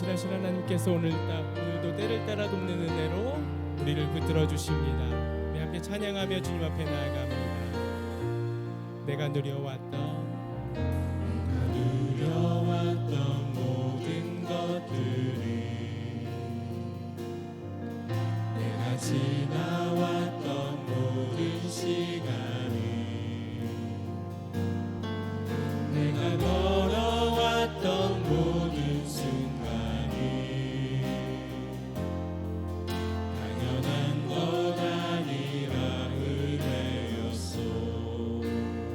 신실하신 하나님께서 오늘도 때를 따라 돕는 은혜로 우리를 붙들어 주십니다. 우리 함께 찬양하며 주님 앞에 나아갑니다. 내가 누려왔던 모든 것들이, 내가 지나왔던 모든 시간이, 내가 걸어왔던 모든 순간이 당연한 것 아니라 은혜였소.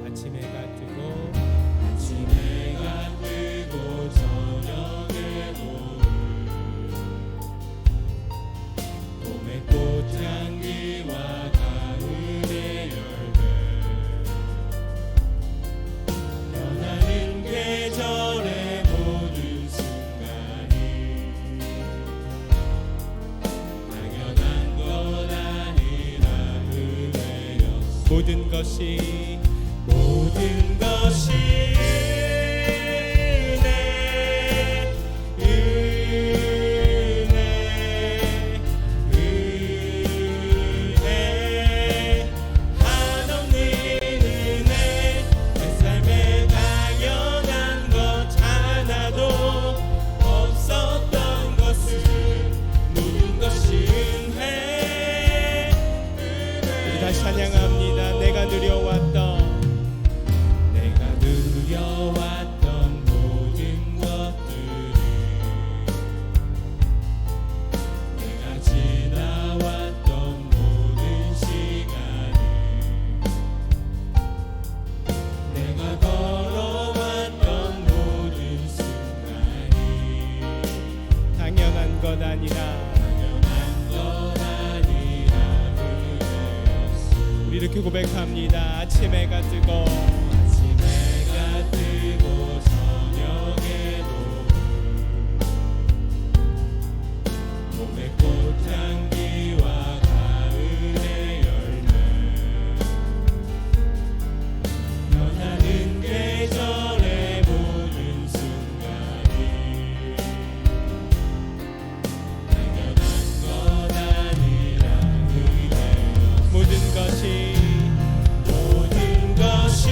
아침 해가 뜨고 저녁에 노을, 봄의 꽃향기와 가을의 열매, 변하는 계절의 모든 순간이 당연한 것 아니라 은혜였소. 모든 것이 찬양합니다. 내가 누려왔던 모든 것들이, 내가 지나왔던 모든 시간이, 내가 걸어왔던 모든 순간이 당연한 것 아니라 이렇게 고백합니다. 아침 해가 뜨고 저녁에 노을, 봄의 꽃향기와 가을의 열매, 변하는 계절의 모든 순간이 당연한 것 아니라 은혜였소. 모든 것이 모든 것이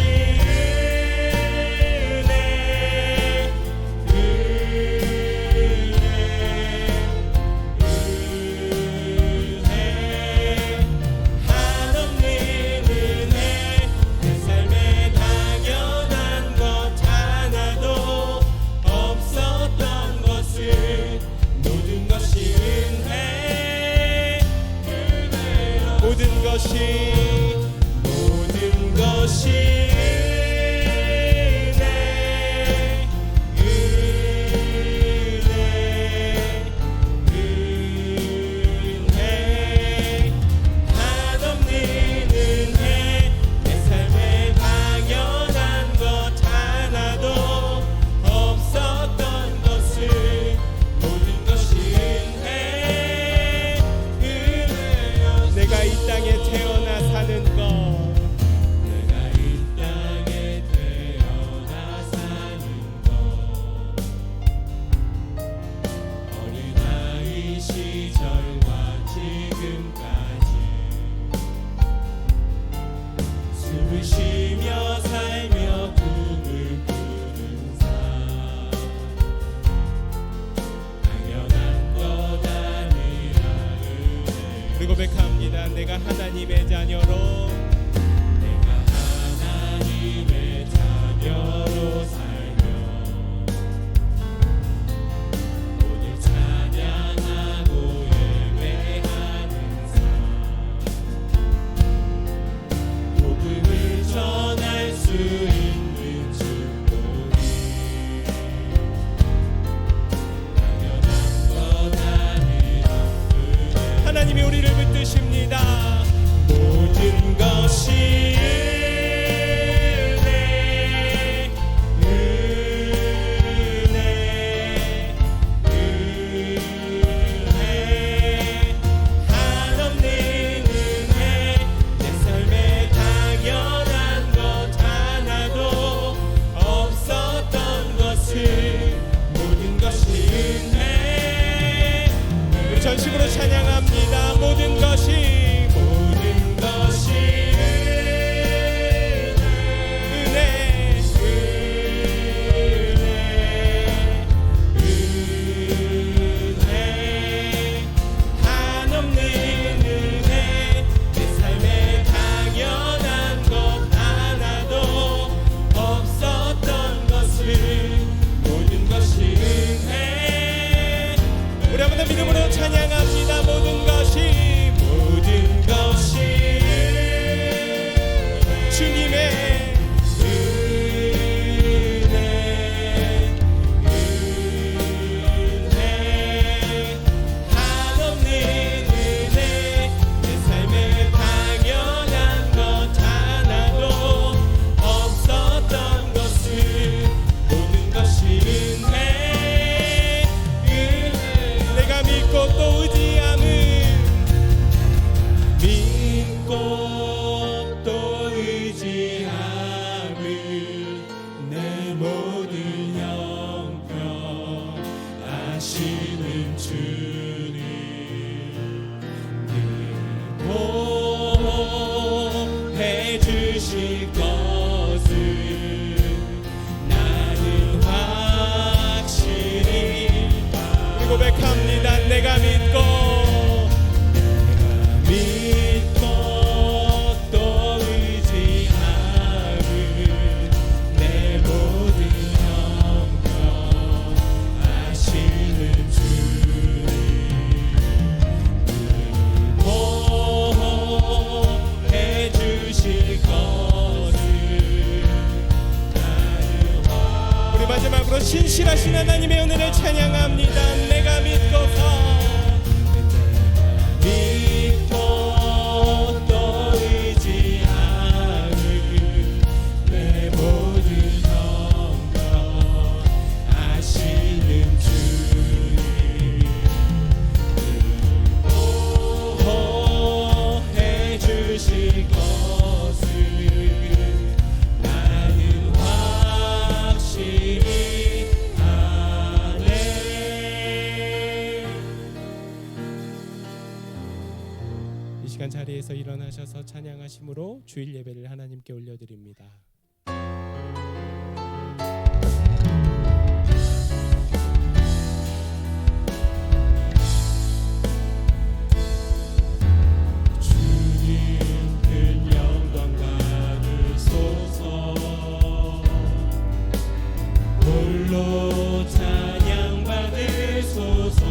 은혜, 한없는 은혜, 내 삶에 당연한 것 하나도 없었던 것을, 모든 것이 은혜였소. 내가 이 땅에 태어나 사는 것, 내가 이 땅에 태어나 사는 것, 어린아이 시절과 지금까지 숨을 쉬며 살며 꿈을 꾸는 삶, 당연한 것 아니라 은혜. 그리고 고백합니다. 내가 하나님의 자녀로, 내가 하나님의 자녀로 살며 오늘 찬양하고 예배하는 삶, 복음을 전할 수 있는 축복이 당연한 것 아니라 은혜. 하나님이 우리를 붙드십니다. 모든 것 또 의지함을 내 모든 형편 아시는 주님 늘 보호해 주실 것을 나는 확실히 우리 고백합니다. 내가 믿고 또 의지함을 내 모든 형편 아시는 주님 보호해 주실 것을 우리 마지막으로 신실하신 하나님의 은혜를 찬양합니다. 내가 믿고서 또 의지함을 내 모든 형편 아시는 주님 보호해 주실 것을 나는 확실히 아네. 이 시간 자리에서 일어나셔서 찬양하심으로 주일 예배를 하나님께 올려드립니다. 주님 큰 영광 받으소서 홀로 찬양 받으소서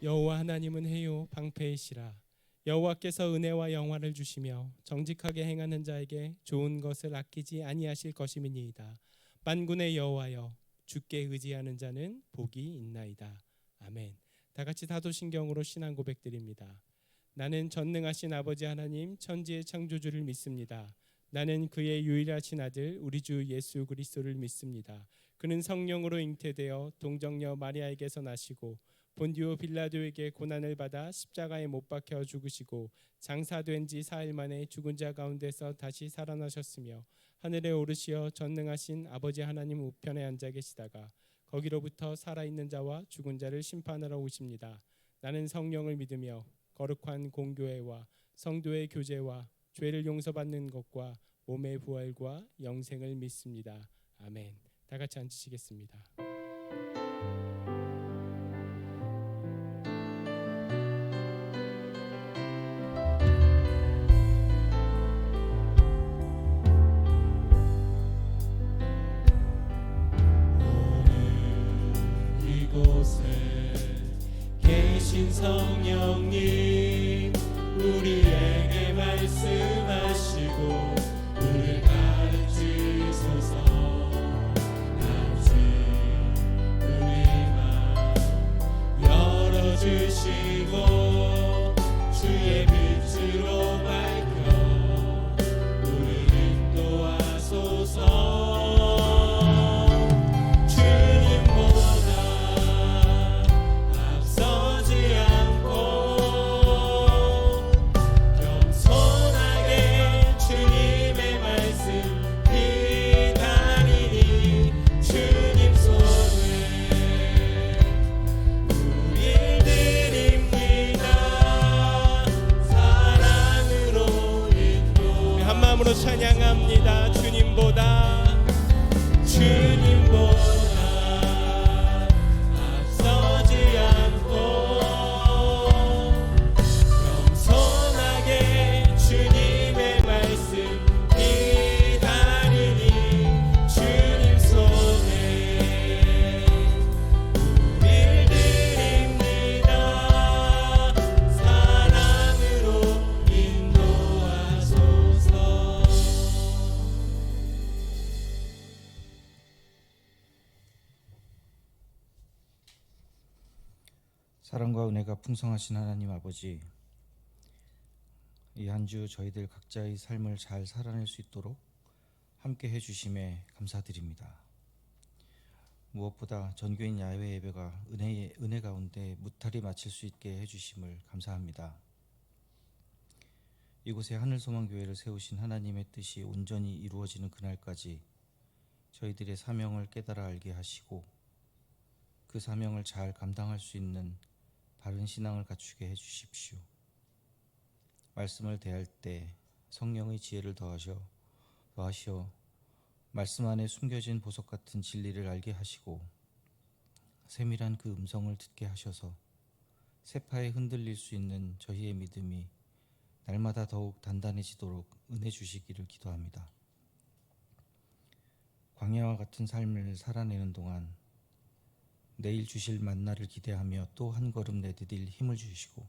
여호와 하나님은 해요 방패이시라. 여호와께서 은혜와 영화를 주시며 정직하게 행하는 자에게 좋은 것을 아끼지 아니하실 것임이니이다. 만군의 여호와여 주께 의지하는 자는 복이 있나이다. 아멘. 다 같이 사도신경으로 신앙 고백드립니다. 나는 전능하신 아버지 하나님 천지의 창조주를 믿습니다. 나는 그의 유일하신 아들 우리 주 예수 그리스도를 믿습니다. 그는 성령으로 잉태되어 동정녀 마리아에게서 나시고 본디오 빌라도에게 고난을 받아 십자가에 못 박혀 죽으시고 장사된 지 4일 만에 죽은 자 가운데서 다시 살아나셨으며 하늘에 오르시어 전능하신 아버지 하나님 우편에 앉아 계시다가 거기로부터 살아있는 자와 죽은 자를 심판하러 오십니다. 나는 성령을 믿으며 거룩한 공교회와 성도의 교제와 죄를 용서받는 것과 몸의 부활과 영생을 믿습니다. 아멘. 다 같이 앉으시겠습니다. 계신 성령님 우리에게 말씀하시고 우리를 가르치소서. 아직 우리 맘 열어주시고 주의 빛으로 밝혀 우리를 인도하소서. 사랑과 은혜가 풍성하신 하나님 아버지, 이 한 주 저희들 각자의 삶을 잘 살아낼 수 있도록 함께 해주심에 감사드립니다. 무엇보다 전교인 야외 예배가 은혜 가운데 무탈히 마칠 수 있게 해주심을 감사합니다. 이곳에 하늘소망교회를 세우신 하나님의 뜻이 온전히 이루어지는 그날까지 저희들의 사명을 깨달아 알게 하시고 그 사명을 잘 감당할 수 있는 바른 신앙을 갖추게 해주십시오. 말씀을 대할 때 성령의 지혜를 더하셔 말씀 안에 숨겨진 보석 같은 진리를 알게 하시고 세밀한 그 음성을 듣게 하셔서 세파에 흔들릴 수 있는 저희의 믿음이 날마다 더욱 단단해지도록 은혜 주시기를 기도합니다. 광야와 같은 삶을 살아내는 동안 내일 주실 만나를 기대하며 또 한 걸음 내디딜 힘을 주시고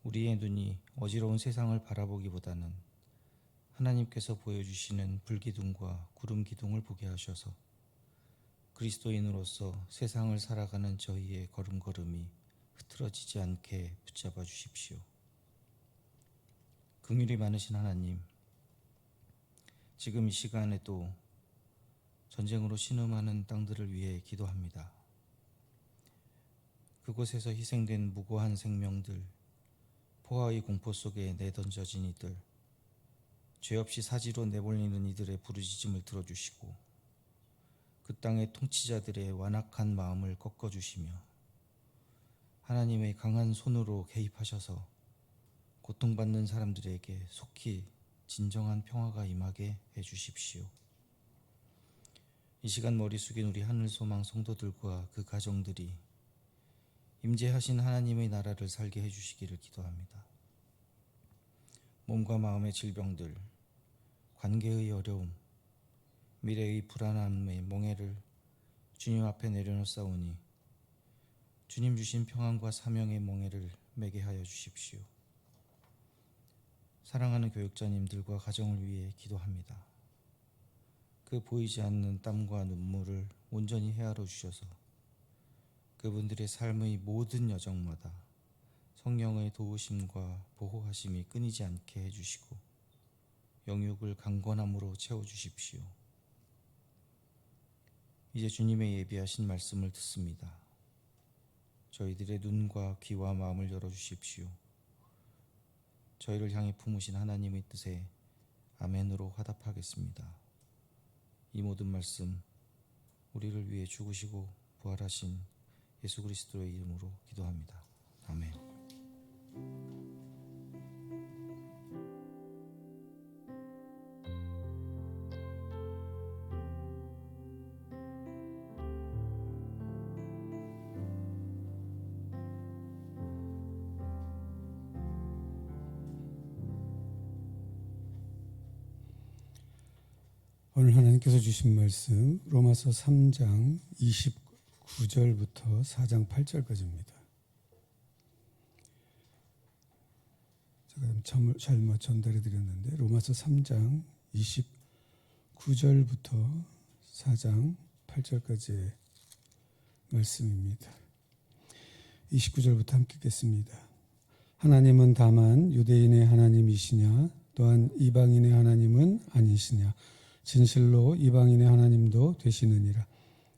우리의 눈이 어지러운 세상을 바라보기보다는 하나님께서 보여주시는 불기둥과 구름기둥을 보게 하셔서 그리스도인으로서 세상을 살아가는 저희의 걸음걸음이 흐트러지지 않게 붙잡아 주십시오. 긍휼이 많으신 하나님, 지금 이 시간에도 전쟁으로 신음하는 땅들을 위해 기도합니다. 그곳에서 희생된 무고한 생명들, 포화의 공포 속에 내던져진 이들, 죄 없이 사지로 내몰리는 이들의 부르짖음을 들어주시고 그 땅의 통치자들의 완악한 마음을 꺾어주시며 하나님의 강한 손으로 개입하셔서 고통받는 사람들에게 속히 진정한 평화가 임하게 해주십시오. 이 시간 머리 숙인 우리 하늘소망 성도들과 그 가정들이 임재하신 하나님의 나라를 살게 해주시기를 기도합니다. 몸과 마음의 질병들, 관계의 어려움, 미래의 불안함의 멍해를 주님 앞에 내려놓사오니 주님 주신 평안과 사명의 멍해를 매게 하여 주십시오. 사랑하는 교육자님들과 가정을 위해 기도합니다. 그 보이지 않는 땀과 눈물을 온전히 헤아려 주셔서 그분들의 삶의 모든 여정마다 성령의 도우심과 보호하심이 끊이지 않게 해주시고 영육을 강건함으로 채워주십시오. 이제 주님의 예비하신 말씀을 듣습니다. 저희들의 눈과 귀와 마음을 열어주십시오. 저희를 향해 품으신 하나님의 뜻에 아멘으로 화답하겠습니다. 이 모든 말씀 우리를 위해 죽으시고 부활하신 예수 그리스도의 이름으로 기도합니다. 아멘. 오늘 하나님께서 주신 말씀 로마서 3장 29절부터 4장 8절까지입니다. 제가 잘못 전달해 드렸는데 로마서 3장 29절부터 4장 8절까지의 말씀입니다. 29절부터 함께 읽겠습니다. 하나님은 다만 유대인의 하나님이시냐 또한 이방인의 하나님은 아니시냐 진실로 이방인의 하나님도 되시느니라.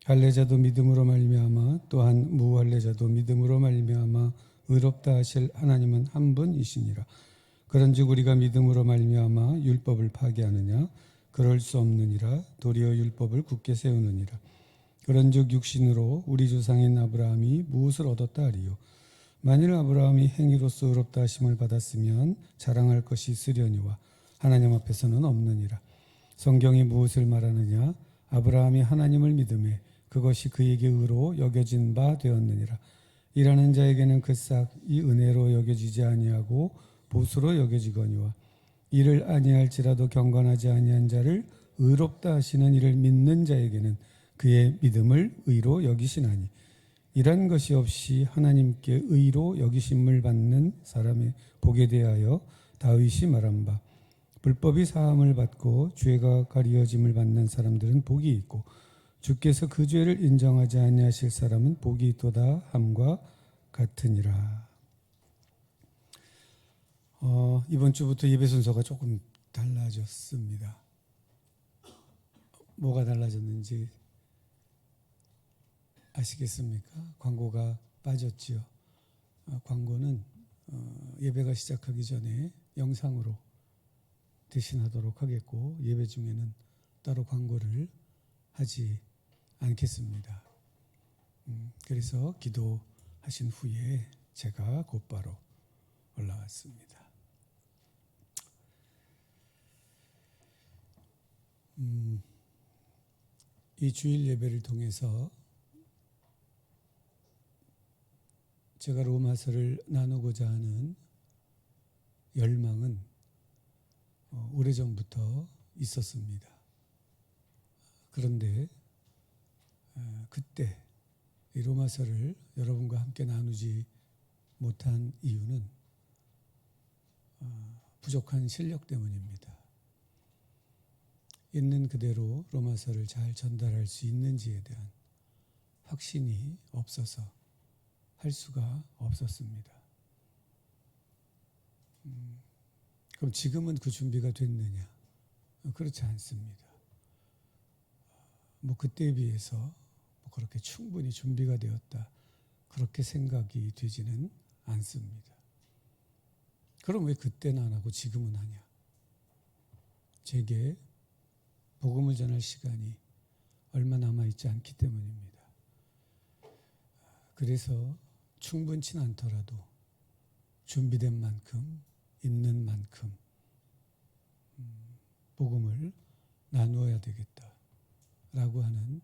할례자도 믿음으로 말미암아 또한 무할례자도 믿음으로 말미암아 의롭다 하실 하나님은 한 분이시니라. 그런즉 우리가 믿음으로 말미암아 율법을 파괴하느냐? 그럴 수 없느니라. 도리어 율법을 굳게 세우느니라. 그런즉 육신으로 우리 조상인 아브라함이 무엇을 얻었다 하리요? 만일 아브라함이 행위로서 의롭다 하심을 받았으면 자랑할 것이 있으려니와 하나님 앞에서는 없느니라. 성경이 무엇을 말하느냐? 아브라함이 하나님을 믿음에 그것이 그에게 의로 여겨진 바 되었느니라. 일하는 자에게는 그 싹이 은혜로 여겨지지 아니하고 보수로 여겨지거니와 이를 아니할지라도 경건하지 아니한 자를 의롭다 하시는 이를 믿는 자에게는 그의 믿음을 의로 여기시나니 이런 것이 없이 하나님께 의로 여기심을 받는 사람의 복에 대하여 다윗이 말한 바 불법이 사함을 받고 죄가 가리어짐을 받는 사람들은 복이 있고 주께서 그 죄를 인정하지 아니하실 사람은 복이 있도다 함과 같으니라. 이번 주부터 예배 순서가 조금 달라졌습니다. 뭐가 달라졌는지 아시겠습니까? 광고가 빠졌지요. 광고는 예배가 시작하기 전에 영상으로 대신하도록 하겠고, 예배 중에는 따로 광고를 하지 않겠습니다. 그래서 기도하신 후에 제가 곧바로 올라왔습니다. 이 주일 예배를 통해서 제가 로마서를 나누고자 하는 열망은 오래전부터 있었습니다. 그런데 그때 이 로마서를 여러분과 함께 나누지 못한 이유는 부족한 실력 때문입니다. 있는 그대로 로마서를 잘 전달할 수 있는지에 대한 확신이 없어서 할 수가 없었습니다. 그럼 지금은 그 준비가 됐느냐? 그렇지 않습니다. 그때에 비해서 그렇게 충분히 준비가 되었다, 그렇게 생각이 되지는 않습니다. 그럼 왜 그때는 안 하고 지금은 하냐? 제게 복음을 전할 시간이 얼마 남아있지 않기 때문입니다. 그래서 충분치는 않더라도 준비된 만큼, 있는 만큼 복음을 나누어야 되겠다라고 하는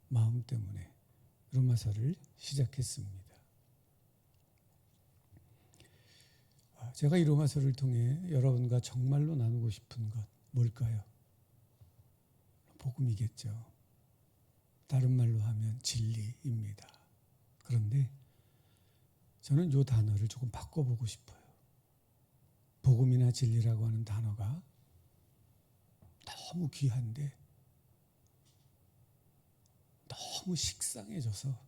마음 때문에 로마서를 시작했습니다. 제가 이 로마서를 통해 여러분과 정말로 나누고 싶은 것 뭘까요? 복음이겠죠. 다른 말로 하면 진리입니다. 그런데 저는 이 단어를 조금 바꿔보고 싶어요. 복음이나 진리라고 하는 단어가 너무 귀한데 너무 식상해져서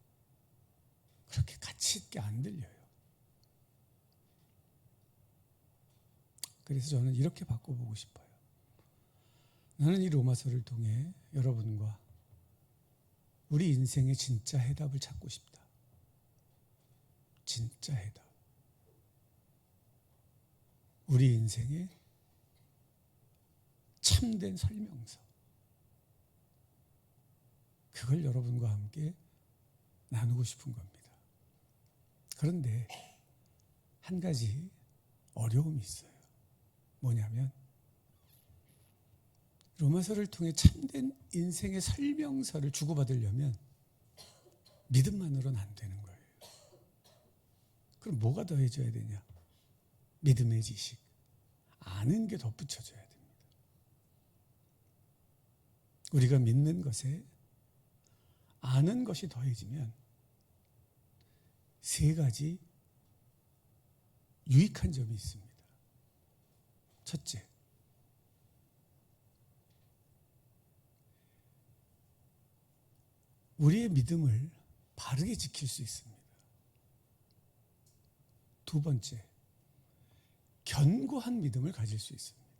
그렇게 가치 있게 안 들려요. 그래서 저는 이렇게 바꿔보고 싶어요. 나는 이 로마서를 통해 여러분과 우리 인생의 진짜 해답을 찾고 싶다. 진짜 해답. 우리 인생의 참된 설명서. 그걸 여러분과 함께 나누고 싶은 겁니다. 그런데 한 가지 어려움이 있어요. 뭐냐면 로마서를 통해 참된 인생의 설명서를 주고받으려면 믿음만으로는 안 되는 거예요. 그럼 뭐가 더해져야 되냐? 믿음의 지식, 아는 게 덧붙여져야 됩니다. 우리가 믿는 것에 아는 것이 더해지면 세 가지 유익한 점이 있습니다. 첫째, 우리의 믿음을 바르게 지킬 수 있습니다. 두 번째, 견고한 믿음을 가질 수 있습니다.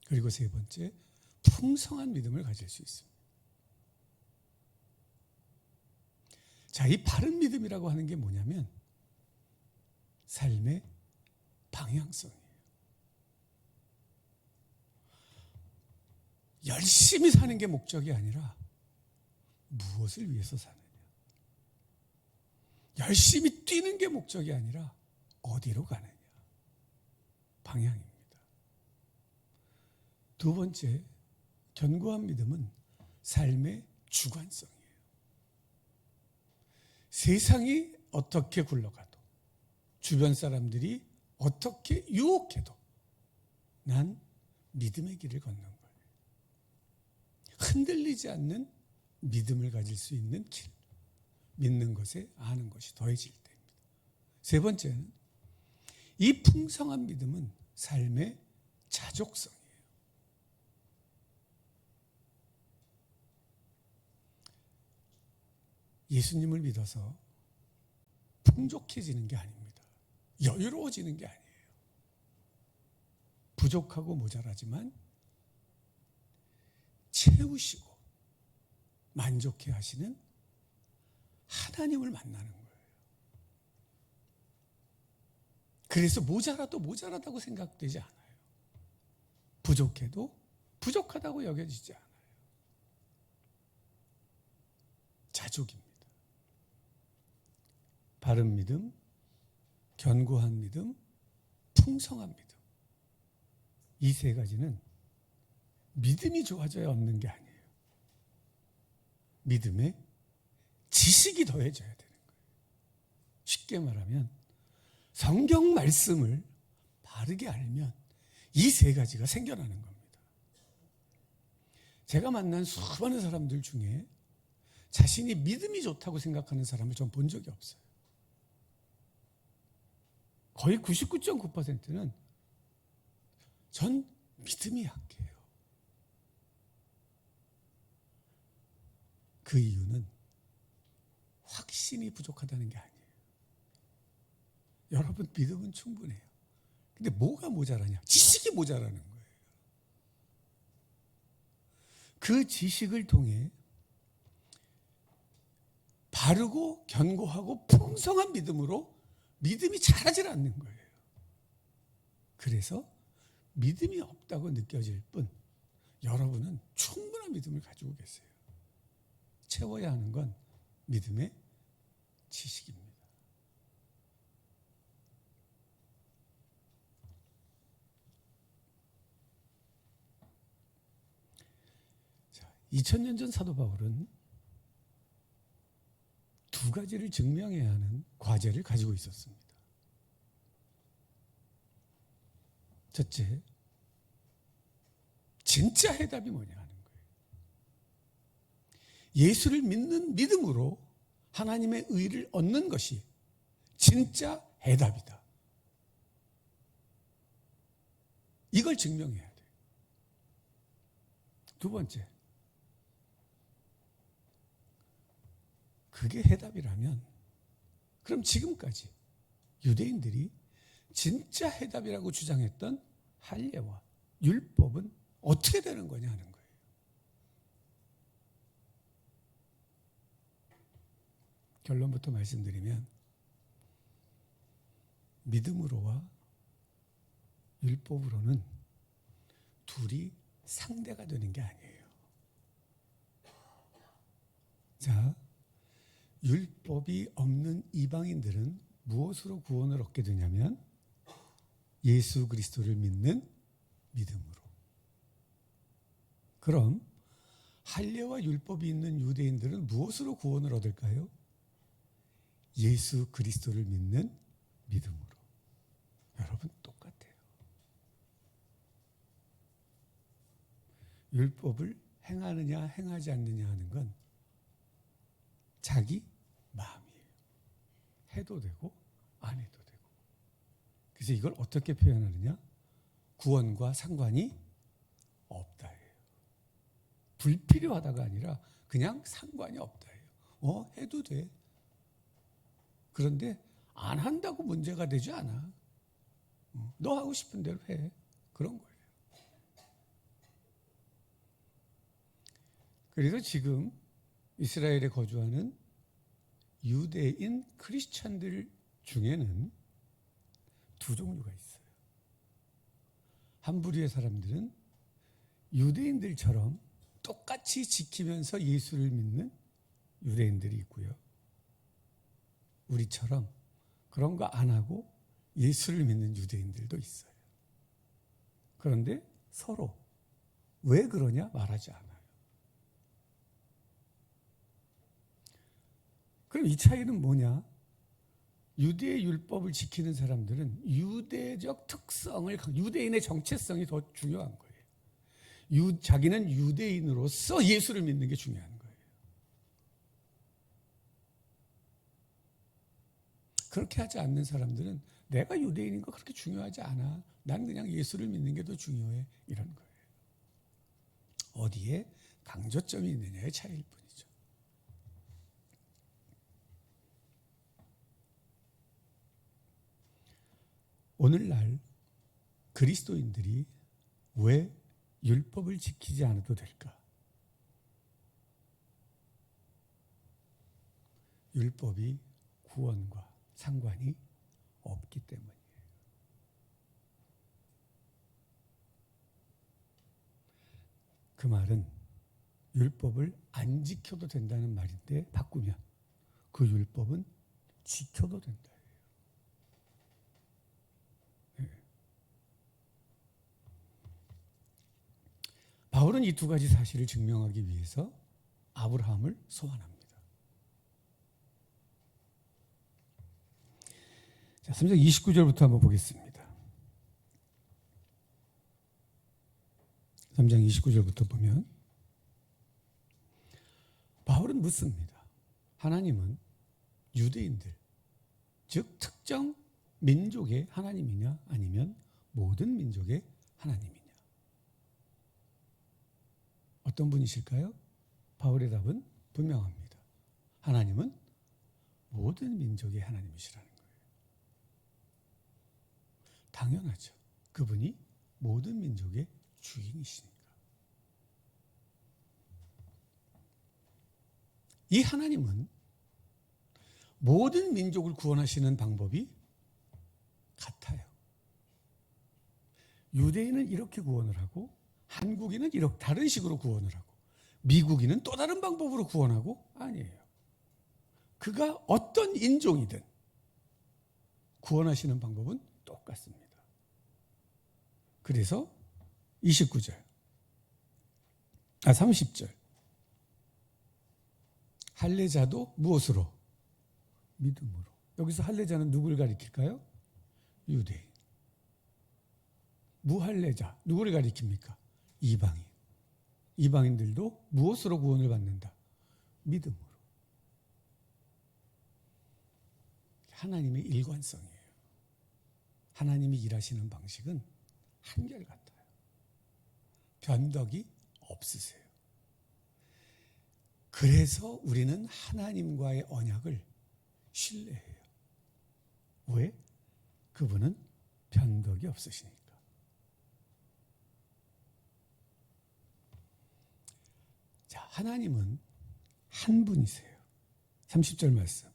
그리고 세 번째, 풍성한 믿음을 가질 수 있습니다. 자, 이 바른 믿음이라고 하는 게 뭐냐면 삶의 방향성이에요. 열심히 사는 게 목적이 아니라 무엇을 위해서 사느냐. 열심히 뛰는 게 목적이 아니라 어디로 가느냐. 방향입니다. 두 번째, 견고한 믿음은 삶의 주관성이에요. 세상이 어떻게 굴러가도, 주변 사람들이 어떻게 유혹해도 난 믿음의 길을 걷는 거예요. 흔들리지 않는 믿음을 가질 수 있는 길. 믿는 것에 아는 것이 더해질 때입니다. 세 번째는 이 풍성한 믿음은 삶의 자족성이에요. 예수님을 믿어서 풍족해지는 게 아닙니다. 여유로워지는 게 아니에요. 부족하고 모자라지만 채우시고 만족해 하시는 하나님을 만나는 거예요. 그래서 모자라도 모자라다고 생각되지 않아요. 부족해도 부족하다고 여겨지지 않아요. 자족입니다. 바른 믿음, 견고한 믿음, 풍성한 믿음. 이 세 가지는 믿음이 좋아져야 얻는 게 아니에요. 믿음에 지식이 더해져야 되는 거예요. 쉽게 말하면 성경 말씀을 바르게 알면 이 세 가지가 생겨나는 겁니다. 제가 만난 수많은 사람들 중에 자신이 믿음이 좋다고 생각하는 사람을 전 본 적이 없어요. 거의 99.9%는 전 믿음이 약해요. 그 이유는 확신이 부족하다는 게 아니에요. 여러분 믿음은 충분해요. 근데 뭐가 모자라냐? 지식이 모자라는 거예요. 그 지식을 통해 바르고 견고하고 풍성한 믿음으로 믿음이 자라질 않는 거예요. 그래서 믿음이 없다고 느껴질 뿐 여러분은 충분한 믿음을 가지고 계세요. 채워야 하는 건 믿음의 지식입니다. 자, 2000년 전 사도 바울은 두 가지를 증명해야 하는 과제를 가지고 있었습니다. 첫째, 진짜 해답이 뭐냐 하는 거예요. 예수를 믿는 믿음으로 하나님의 의를 얻는 것이 진짜 해답이다. 이걸 증명해야 돼요. 두 번째, 그게 해답이라면 그럼 지금까지 유대인들이 진짜 해답이라고 주장했던 할례와 율법은 어떻게 되는 거냐 하는 거예요. 결론부터 말씀드리면 믿음으로와 율법으로는 둘이 상대가 되는 게 아니에요. 자, 율법이 없는 이방인들은 무엇으로 구원을 얻게 되냐면 예수 그리스도를 믿는 믿음으로. 그럼 할례와 율법이 있는 유대인들은 무엇으로 구원을 얻을까요? 예수 그리스도를 믿는 믿음으로. 여러분 똑같아요. 율법을 행하느냐 행하지 않느냐 하는 건 자기 마음이에요. 해도 되고 안 해도 되고. 그래서 이걸 어떻게 표현하느냐? 구원과 상관이 없다예요. 불필요하다가 아니라 그냥 상관이 없다예요. 해도 돼. 그런데 안 한다고 문제가 되지 않아. 너 하고 싶은 대로 해. 그런 거예요. 그래서 지금 이스라엘에 거주하는 유대인 크리스찬들 중에는 두 종류가 있어요. 한 부류의 사람들은 유대인들처럼 똑같이 지키면서 예수를 믿는 유대인들이 있고요. 우리처럼 그런 거 안 하고 예수를 믿는 유대인들도 있어요. 그런데 서로 왜 그러냐 말하지 않아요. 그럼 이 차이는 뭐냐? 유대의 율법을 지키는 사람들은 유대적 특성을, 유대인의 정체성이 더 중요한 거예요. 자기는 유대인으로서 예수를 믿는 게 중요한 거예요. 그렇게 하지 않는 사람들은 내가 유대인인 거 그렇게 중요하지 않아. 난 그냥 예수를 믿는 게 더 중요해. 이런 거예요. 어디에 강조점이 있느냐의 차이일 뿐이죠. 오늘날 그리스도인들이 왜 율법을 지키지 않아도 될까? 율법이 구원과 상관이 없기 때문이에요. 그 말은 율법을 안 지켜도 된다는 말인데 바꾸면 그 율법은 지켜도 된다. 바울은 이 두 가지 사실을 증명하기 위해서 아브라함을 소환합니다. 자, 3장 29절부터 한번 보겠습니다. 3장 29절부터 보면 바울은 묻습니다. 하나님은 유대인들, 즉 특정 민족의 하나님이냐 아니면 모든 민족의 하나님이냐? 어떤 분이실까요? 바울의 답은 분명합니다. 하나님은 모든 민족의 하나님이시라는 거예요. 당연하죠. 그분이 모든 민족의 주인이시니까. 이 하나님은 모든 민족을 구원하시는 방법이 같아요. 유대인은 이렇게 구원을 하고 한국인은 이렇게 다른 식으로 구원을 하고 미국인은 또 다른 방법으로 구원하고 아니에요. 그가 어떤 인종이든 구원하시는 방법은 똑같습니다. 그래서 29절, 30절 할례자도 무엇으로? 믿음으로. 여기서 할례자는 누구를 가리킬까요? 유대인. 무할례자 누구를 가리킵니까? 이방인. 이방인들도 무엇으로 구원을 받는다? 믿음으로. 하나님의 일관성이에요. 하나님이 일하시는 방식은 한결같아요. 변덕이 없으세요. 그래서 우리는 하나님과의 언약을 신뢰해요. 왜? 그분은 변덕이 없으시니까. 자, 하나님은 한 분이세요. 30절 말씀.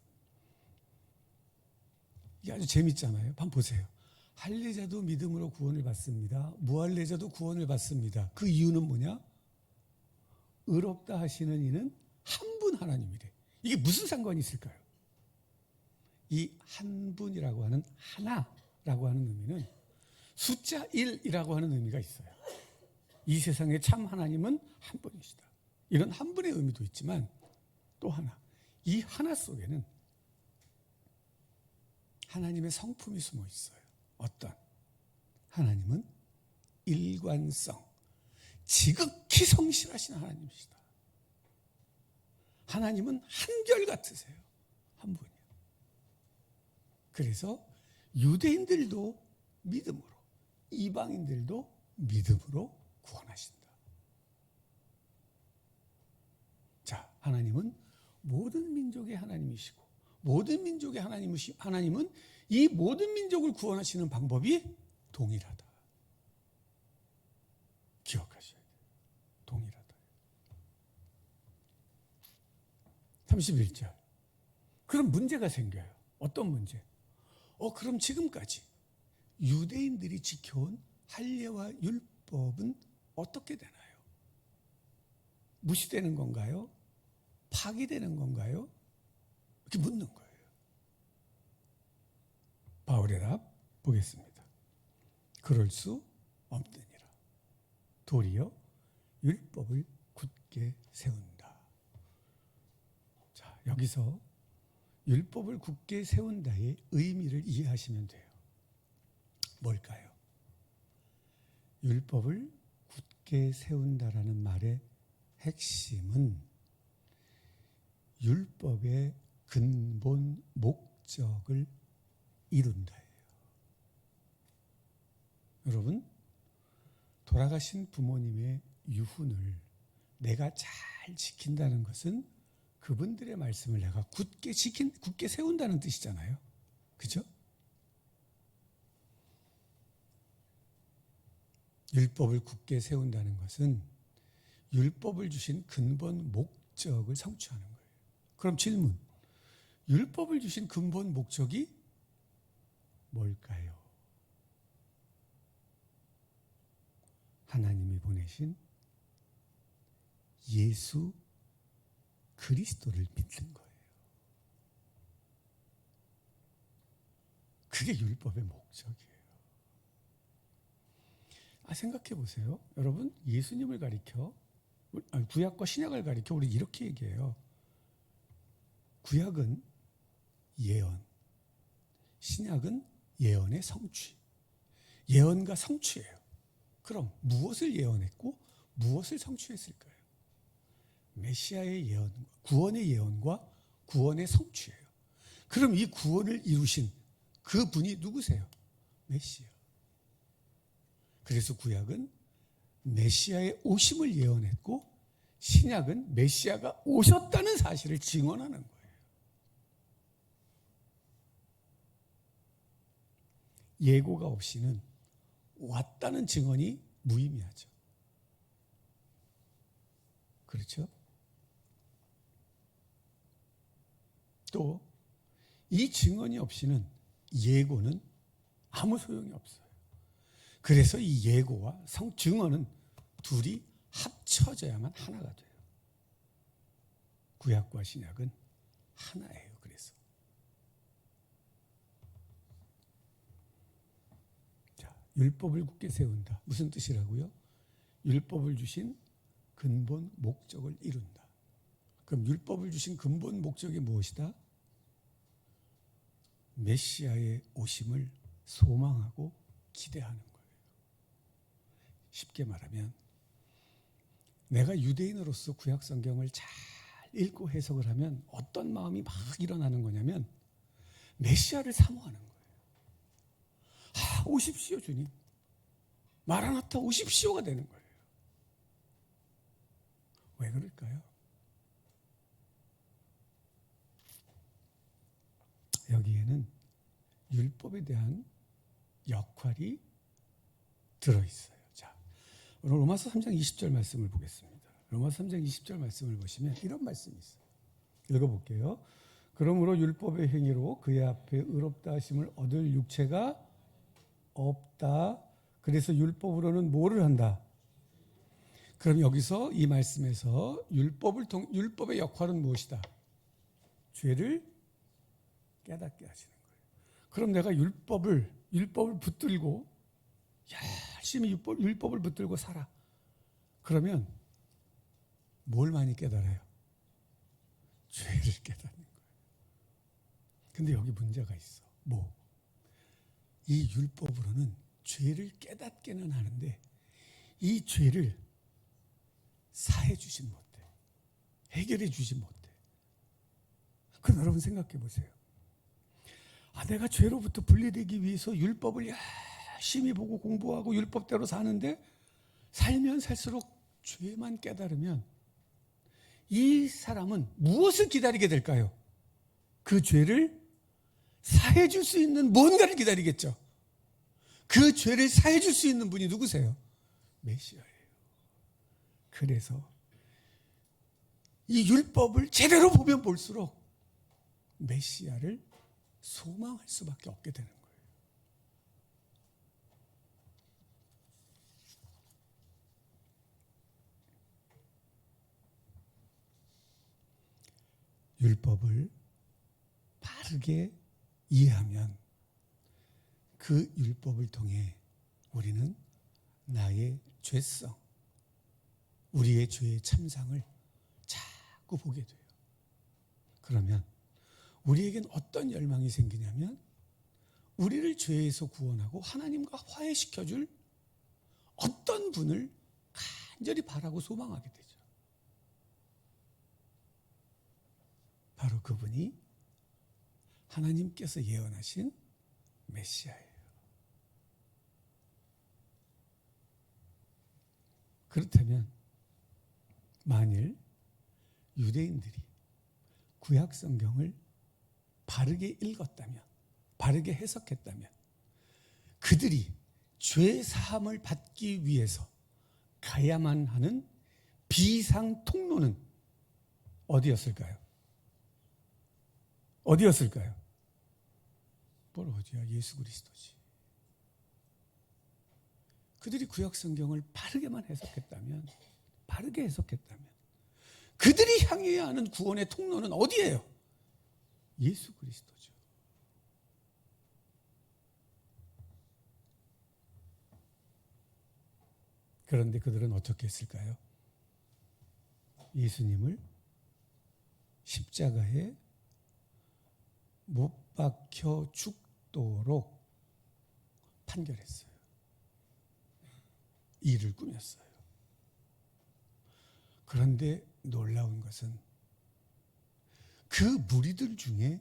이게 아주 재밌잖아요. 한번 보세요. 할례자도 믿음으로 구원을 받습니다. 무할례자도 구원을 받습니다. 그 이유는 뭐냐? 의롭다 하시는 이는 한 분 하나님이래. 이게 무슨 상관이 있을까요? 이 한 분이라고 하는 하나라고 하는 의미는 숫자 1이라고 하는 의미가 있어요. 이 세상의 참 하나님은 한 분이시다. 이런 한 분의 의미도 있지만 또 하나, 이 하나 속에는 하나님의 성품이 숨어 있어요. 어떤? 하나님은 일관성, 지극히 성실하신 하나님이시다. 하나님은 한결같으세요. 한 분이요. 그래서 유대인들도 믿음으로, 이방인들도 믿음으로 구원하신다. 자, 하나님은 모든 민족의 하나님이시고 모든 민족의 하나님은 이 모든 민족을 구원하시는 방법이 동일하다. 기억하셔야 돼요. 동일하다. 31절. 그럼 문제가 생겨요. 어떤 문제? 그럼 지금까지 유대인들이 지켜온 할례와 율법은 어떻게 되나요? 무시되는 건가요? 파기되는 건가요? 이렇게 묻는 거예요. 바울의 답 보겠습니다. 그럴 수 없느니라. 도리어 율법을 굳게 세운다. 자, 여기서 율법을 굳게 세운다의 의미를 이해하시면 돼요. 뭘까요? 율법을 굳게 세운다라는 말의 핵심은 율법의 근본 목적을 이룬다예요. 여러분, 돌아가신 부모님의 유훈을 내가 잘 지킨다는 것은 그분들의 말씀을 내가 굳게 세운다는 뜻이잖아요. 그죠? 율법을 굳게 세운다는 것은 율법을 주신 근본 목적을 성취하는 거예요. 그럼 질문, 율법을 주신 근본 목적이 뭘까요? 하나님이 보내신 예수 그리스도를 믿는 거예요. 그게 율법의 목적이에요. 생각해 보세요. 여러분, 예수님을 가리켜, 구약과 신약을 가리켜 우리 이렇게 얘기해요. 구약은 예언, 신약은 예언의 성취. 예언과 성취예요. 그럼 무엇을 예언했고 무엇을 성취했을까요? 메시아의 예언, 구원의 예언과 구원의 성취예요. 그럼 이 구원을 이루신 그 분이 누구세요? 메시아. 그래서 구약은 메시아의 오심을 예언했고 신약은 메시아가 오셨다는 사실을 증언하는 거예요. 예고가 없이는 왔다는 증언이 무의미하죠. 그렇죠? 또 이 증언이 없이는 예고는 아무 소용이 없어요. 그래서 이 예고와 증언은 둘이 합쳐져야만 하나가 돼요. 구약과 신약은 하나예요. 그래서 자, 율법을 굳게 세운다. 무슨 뜻이라고요? 율법을 주신 근본 목적을 이룬다. 그럼 율법을 주신 근본 목적이 무엇이다? 메시아의 오심을 소망하고 기대하는 거예요. 쉽게 말하면 내가 유대인으로서 구약 성경을 잘 읽고 해석을 하면 어떤 마음이 막 일어나는 거냐면 메시아를 사모하는 거예요. 오십시오 주님. 마라나타 오십시오가 되는 거예요. 왜 그럴까요? 여기에는 율법에 대한 역할이 들어있어요. 자, 오늘 로마서 3장 20절 말씀을 보겠습니다. 로마서 3장 20절 말씀을 보시면 이런 말씀이 있어요. 읽어볼게요. 그러므로 율법의 행위로 그의 앞에 의롭다 하심을 얻을 육체가 없다. 그래서 율법으로는 뭐를 한다? 그럼 여기서 이 말씀에서 율법의 역할은 무엇이다? 죄를 깨닫게 하시는 거예요. 그럼 내가 율법을 붙들고 열심히 율법을 붙들고 살아. 그러면 뭘 많이 깨달아요? 죄를 깨닫는 거예요. 근데 여기 문제가 있어. 이 율법으로는 죄를 깨닫게는 하는데 이 죄를 사해 주진 못해. 해결해 주지 못해. 그럼 여러분 생각해 보세요. 내가 죄로부터 분리되기 위해서 율법을 열심히 보고 공부하고 율법대로 사는데 살면 살수록 죄만 깨달으면 이 사람은 무엇을 기다리게 될까요? 그 죄를 사해 줄 수 있는 뭔가를 기다리겠죠. 그 죄를 사해 줄 수 있는 분이 누구세요? 메시아예요. 그래서 이 율법을 제대로 보면 볼수록 메시아를 소망할 수밖에 없게 되는 거예요. 율법을 바르게 이해하면 그 율법을 통해 우리는 나의 죄성, 우리의 죄의 참상을 자꾸 보게 돼요. 그러면 우리에겐 어떤 열망이 생기냐면 우리를 죄에서 구원하고 하나님과 화해시켜줄 어떤 분을 간절히 바라고 소망하게 되죠. 바로 그분이 하나님께서 예언하신 메시아예요. 그렇다면 만일 유대인들이 구약 성경을 바르게 읽었다면, 바르게 해석했다면 그들이 죄 사함을 받기 위해서 가야만 하는 비상 통로는 어디였을까요? 어디였을까요? 뭘 어디야? 예수 그리스도지. 그들이 구약 성경을 바르게만 해석했다면, 바르게 해석했다면 그들이 향해야 하는 구원의 통로는 어디예요? 예수 그리스도죠. 그런데 그들은 어떻게 했을까요? 예수님을 십자가에 못 박혀 죽도록 판결했어요. 일을 꾸몄어요. 그런데 놀라운 것은 그 무리들 중에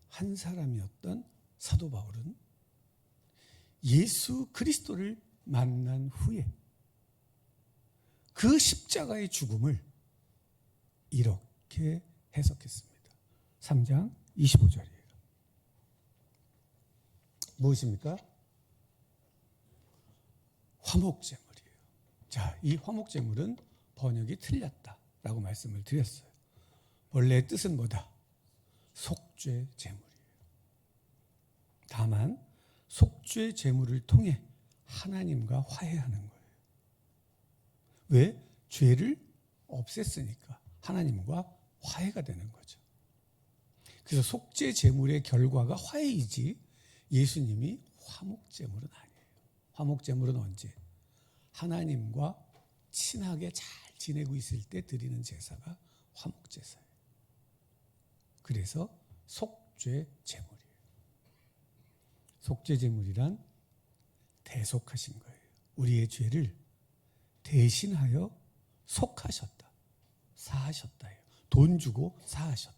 한 사람이었던 사도 바울은 예수 그리스도를 만난 후에 그 십자가의 죽음을 이렇게 해석했습니다. 3장 25절이에요. 무엇입니까? 화목제물이에요. 자, 이 화목제물은 번역이 틀렸다라고 말씀을 드렸어요. 원래 뜻은 뭐다? 속죄 제물이에요. 다만 속죄 제물을 통해 하나님과 화해하는 거예요. 왜? 죄를 없앴으니까 하나님과 화해가 되는 거죠. 그래서 속죄 제물의 결과가 화해이지 예수님이 화목제물은 아니에요. 화목제물은 언제? 하나님과 친하게 잘 지내고 있을 때 드리는 제사가 화목제사예요. 그래서 속죄 제물이에요. 속죄 제물이란 대속하신 거예요. 우리의 죄를 대신하여 속하셨다. 사하셨다예요. 돈 주고 사하셨다.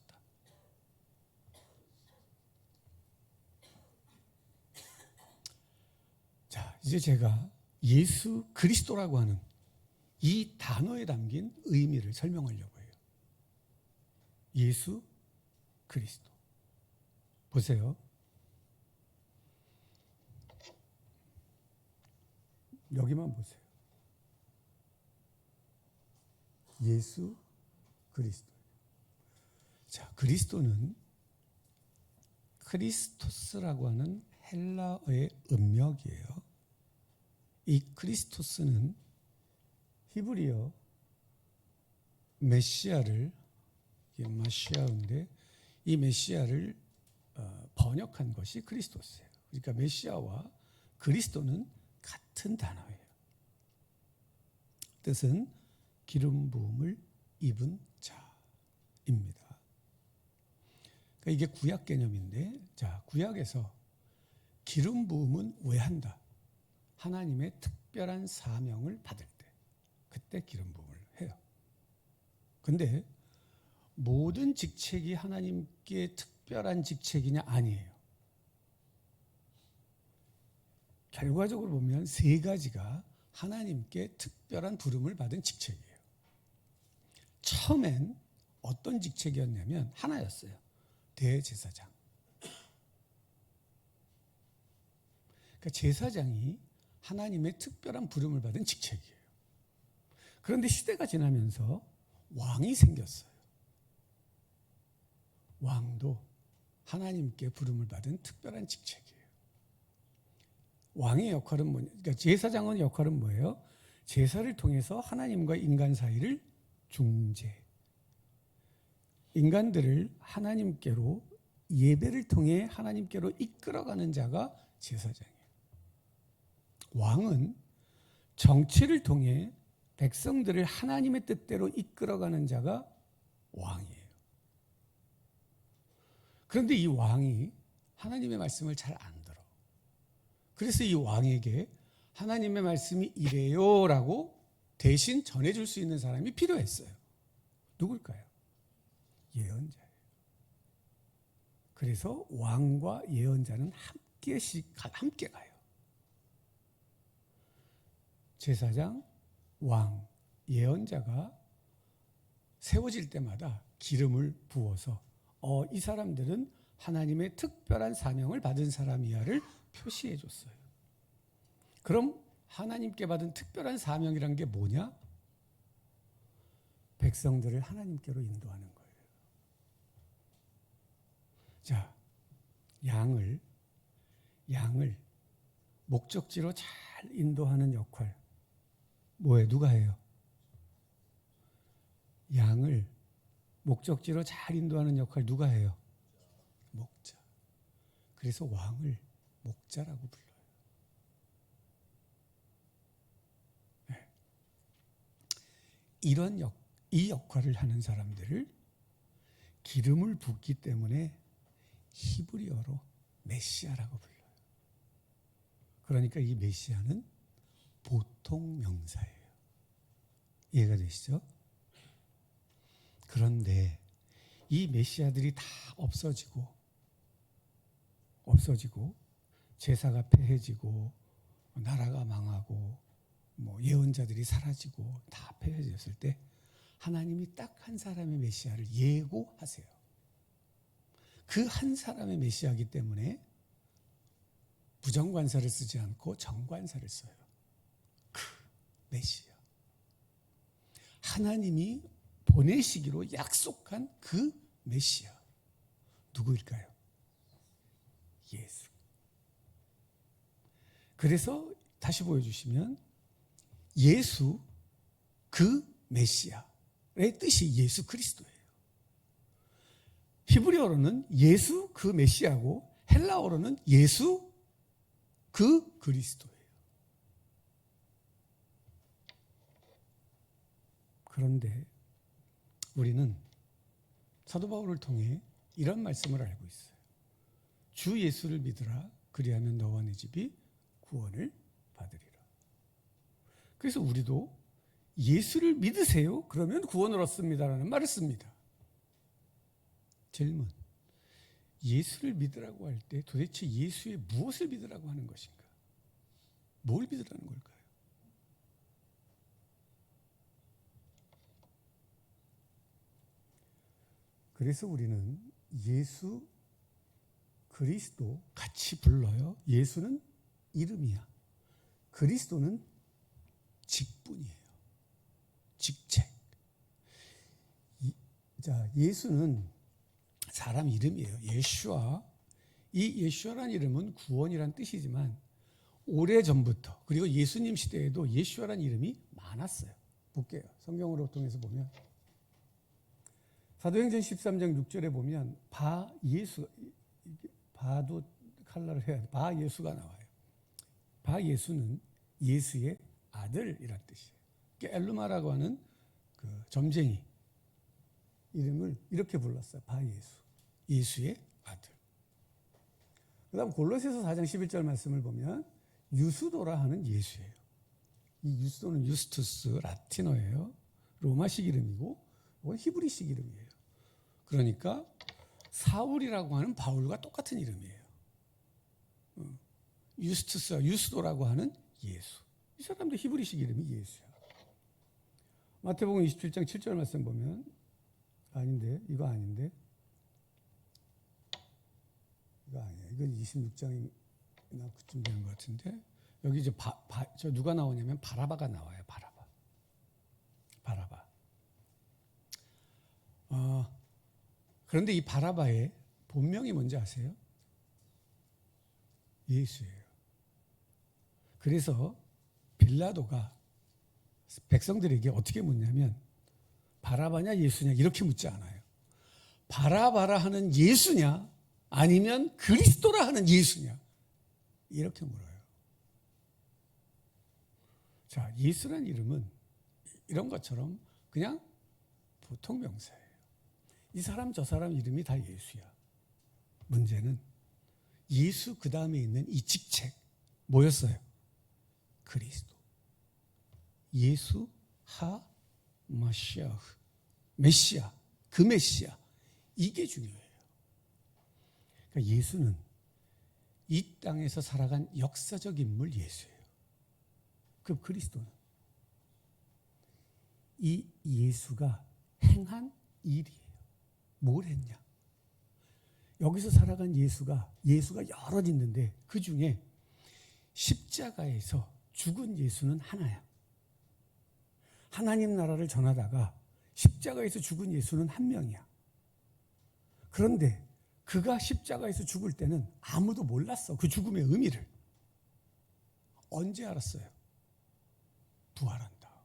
자, 이제 제가 예수 그리스도라고 하는 이 단어에 담긴 의미를 설명하려고 해요. 예수 그리스도. 보세요. 여기만 보세요. 예수 그리스도. 자, 그리스도는 크리스토스라고 하는 헬라어의 음역이에요. 이 크리스토스는 히브리어 메시아를, 이게 마시아인데 이 메시아를 번역한 것이 크리스토스예요. 그러니까 메시아와 그리스도는 같은 단어예요. 뜻은 기름 부음을 입은 자입니다. 그러니까 이게 구약 개념인데, 자, 구약에서 기름 부음은 왜 한다? 하나님의 특별한 사명을 받을 때, 그때 기름 부음을 해요. 근데 모든 직책이 하나님께 특별한 직책이냐? 아니에요. 결과적으로 보면 세 가지가 하나님께 특별한 부름을 받은 직책이에요. 처음엔 어떤 직책이었냐면 하나였어요. 대제사장. 그러니까 제사장이 하나님의 특별한 부름을 받은 직책이에요. 그런데 시대가 지나면서 왕이 생겼어요. 왕도 하나님께 부름을 받은 특별한 직책이에요. 왕의 역할은 뭐냐? 그러니까 제사장의 역할은 뭐예요? 제사를 통해서 하나님과 인간 사이를 중재. 인간들을 하나님께로 예배를 통해 하나님께로 이끌어가는 자가 제사장이에요. 왕은 정치를 통해 백성들을 하나님의 뜻대로 이끌어가는 자가 왕이에요. 그런데 이 왕이 하나님의 말씀을 잘 안 들어. 그래서 이 왕에게 하나님의 말씀이 이래요라고 대신 전해줄 수 있는 사람이 필요했어요. 누굴까요? 예언자예요. 그래서 왕과 예언자는 함께 가요. 제사장, 왕, 예언자가 세워질 때마다 기름을 부어서 이 사람들은 하나님의 특별한 사명을 받은 사람이야를 표시해 줬어요. 그럼 하나님께 받은 특별한 사명이란 게 뭐냐? 백성들을 하나님께로 인도하는 거예요. 자, 양을 목적지로 잘 인도하는 역할 뭐예요? 누가 해요? 양을 목적지로 잘 인도하는 역할 누가 해요? 목자. 그래서 왕을 목자라고 불러요. 네. 이 역할을 하는 사람들을 기름을 붓기 때문에 히브리어로 메시아라고 불러요. 그러니까 이 메시아는 보통 명사예요. 이해가 되시죠? 그런데 이 메시아들이 다 없어지고 제사가 폐해지고 나라가 망하고 예언자들이 사라지고 다 폐해졌을 때 하나님이 딱 한 사람의 메시아를 예고하세요. 그 한 사람의 메시아이기 때문에 부정관사를 쓰지 않고 정관사를 써요. 그 메시아. 하나님이 보내시기로 약속한 그 메시아. 누구일까요? 예수. 그래서 다시 보여주시면 예수 그 메시아의 뜻이 예수 그리스도예요. 히브리어로는 예수 그 메시아고 헬라어로는 예수 그 그리스도예요. 그런데 우리는 사도 바울을 통해 이런 말씀을 알고 있어요. 주 예수를 믿으라. 그리하면 너와 네 집이 구원을 받으리라. 그래서 우리도 예수를 믿으세요. 그러면 구원을 얻습니다라는 말을 씁니다. 질문. 예수를 믿으라고 할 때 도대체 예수의 무엇을 믿으라고 하는 것인가? 뭘 믿으라는 걸까요? 그래서 우리는 예수 그리스도 같이 불러요. 예수는 이름이야. 그리스도는 직분이에요. 직책. 자, 예수는 사람 이름이에요. 예슈아. 이 예슈아란 이름은 구원이란 뜻이지만 오래전부터 그리고 예수님 시대에도 예슈아란 이름이 많았어요. 볼게요. 성경으로 통해서 보면 사도행전 13장 6절에 보면 바도 칼라를 해야 돼. 바 예수가 나와요. 바 예수는 예수의 아들이란 뜻이에요. 엘루마라고 하는 그 점쟁이 이름을 이렇게 불렀어요. 바 예수. 예수의 아들. 그 다음 골로새서 4장 11절 말씀을 보면 유스도라 하는 예수예요. 이 유스도는 유스투스 라틴어예요. 로마식 이름이고 이건 히브리식 이름이에요. 그러니까 사울이라고 하는 바울과 똑같은 이름이에요. 유스투스와 유스도라고 하는 예수. 이 사람도 히브리식 이름이 예수야. 마태복음 27장 7절 말씀 보면 아닌데 이거 아닌데 이거 아니야. 이건 26장이나 그쯤 되는 것 같은데 여기 이제 저 누가 나오냐면 바라바가 나와요. 바라바. 그런데 이 바라바의 본명이 뭔지 아세요? 예수예요. 그래서 빌라도가 백성들에게 어떻게 묻냐면 바라바냐 예수냐 이렇게 묻지 않아요. 바라바라 하는 예수냐 아니면 그리스도라 하는 예수냐 이렇게 물어요. 자, 예수란 이름은 이런 것처럼 그냥 보통 명사예요. 이 사람 저 사람 이름이 다 예수야. 문제는 예수 그 다음에 있는 이 직책 뭐였어요? 그리스도. 예수 하 마시아흐 메시아 그 메시아 이게 중요해요. 그러니까 예수는 이 땅에서 살아간 역사적 인물 예수예요. 그럼 그리스도는 이 예수가 행한 일이에요. 뭘 했냐? 여기서 살아간 예수가 여럿 있는데 그 중에 십자가에서 죽은 예수는 하나야. 하나님 나라를 전하다가 십자가에서 죽은 예수는 한 명이야. 그런데 그가 십자가에서 죽을 때는 아무도 몰랐어. 그 죽음의 의미를. 언제 알았어요? 부활한 다음.